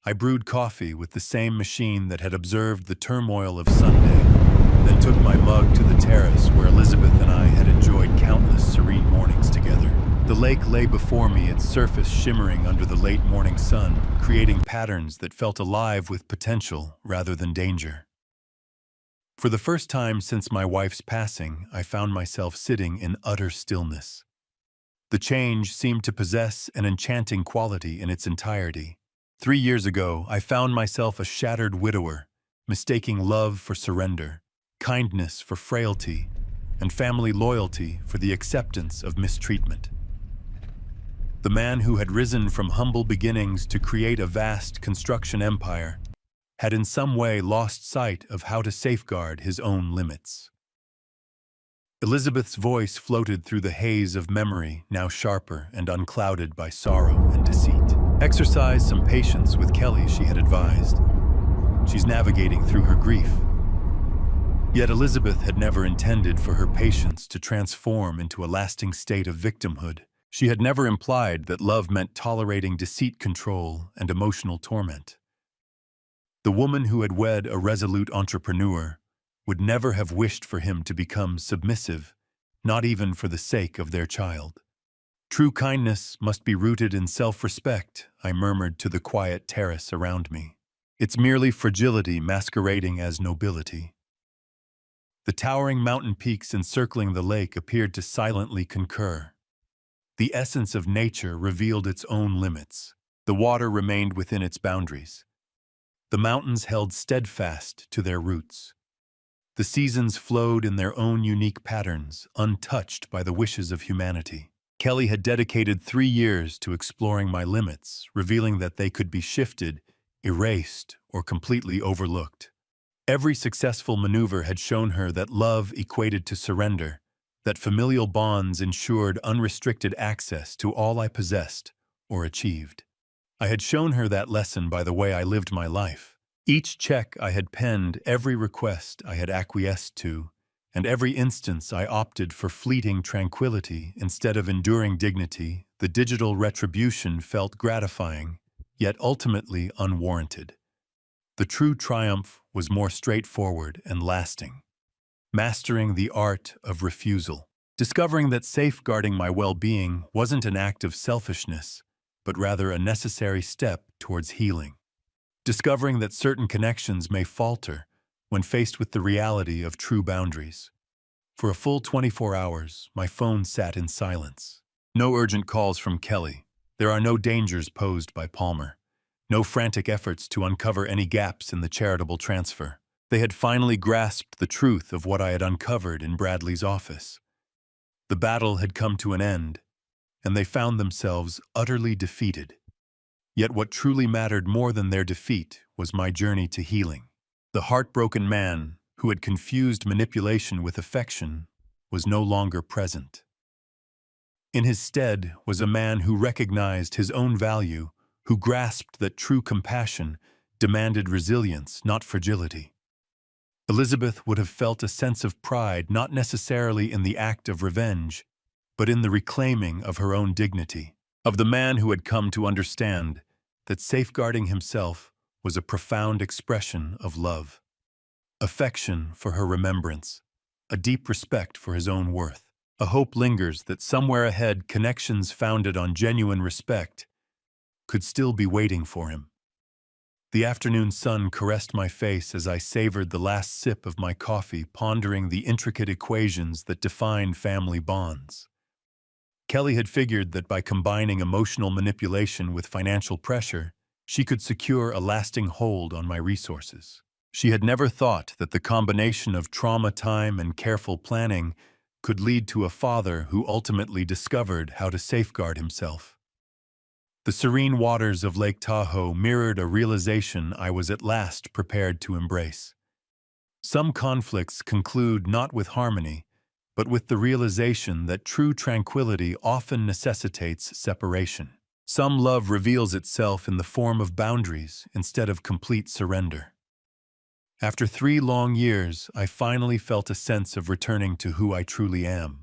Speaker 1: I brewed coffee with the same machine that had observed the turmoil of Sunday, then took my mug to the terrace where Elizabeth and I had enjoyed countless serene mornings together. The lake lay before me, its surface shimmering under the late morning sun, creating patterns that felt alive with potential rather than danger. For the first time since my wife's passing, I found myself sitting in utter stillness. The change seemed to possess an enchanting quality in its entirety. 3 years ago, I found myself a shattered widower, mistaking love for surrender, kindness for frailty, and family loyalty for the acceptance of mistreatment. The man who had risen from humble beginnings to create a vast construction empire had in some way lost sight of how to safeguard his own limits. Elizabeth's voice floated through the haze of memory, now sharper and unclouded by sorrow and deceit. "Exercise some patience with Kelly," she had advised. "She's navigating through her grief." Yet Elizabeth had never intended for her patience to transform into a lasting state of victimhood. She had never implied that love meant tolerating deceit, control, and emotional torment. The woman who had wed a resolute entrepreneur would never have wished for him to become submissive, not even for the sake of their child. "True kindness must be rooted in self-respect," I murmured to the quiet terrace around me. "It's merely fragility masquerading as nobility." The towering mountain peaks encircling the lake appeared to silently concur. The essence of nature revealed its own limits. The water remained within its boundaries. The mountains held steadfast to their roots. The seasons flowed in their own unique patterns, untouched by the wishes of humanity. Kelly had dedicated 3 years to exploring my limits, revealing that they could be shifted, erased, or completely overlooked. Every successful maneuver had shown her that love equated to surrender, that familial bonds ensured unrestricted access to all I possessed or achieved. I had shown her that lesson by the way I lived my life. Each check I had penned, every request I had acquiesced to, and every instance I opted for fleeting tranquility instead of enduring dignity, the digital retribution felt gratifying, yet ultimately unwarranted. The true triumph was more straightforward and lasting. Mastering the art of refusal. Discovering that safeguarding my well-being wasn't an act of selfishness, but rather a necessary step towards healing. discovering that certain connections may falter when faced with the reality of true boundaries. For a full 24 hours, my phone sat in silence. No urgent calls from Kelly. There are no dangers posed by Palmer. No frantic efforts to uncover any gaps in the charitable transfer. They had finally grasped the truth of what I had uncovered in Bradley's office. The battle had come to an end, and they found themselves utterly defeated. Yet what truly mattered more than their defeat was my journey to healing. The heartbroken man, who had confused manipulation with affection, was no longer present. In his stead was a man who recognized his own value, who grasped that true compassion demanded resilience, not fragility. Elizabeth would have felt a sense of pride not necessarily in the act of revenge, but in the reclaiming of her own dignity, of the man who had come to understand that safeguarding himself was a profound expression of love. Affection for her remembrance, a deep respect for his own worth. A hope lingers that somewhere ahead connections founded on genuine respect could still be waiting for him. The afternoon sun caressed my face as I savored the last sip of my coffee, pondering the intricate equations that define family bonds. Kelly had figured that by combining emotional manipulation with financial pressure, she could secure a lasting hold on my resources. She had never thought that the combination of trauma time and careful planning could lead to a father who ultimately discovered how to safeguard himself. The serene waters of Lake Tahoe mirrored a realization I was at last prepared to embrace. Some conflicts conclude not with harmony, but with the realization that true tranquility often necessitates separation. Some love reveals itself in the form of boundaries instead of complete surrender. After 3 long years, I finally felt a sense of returning to who I truly am.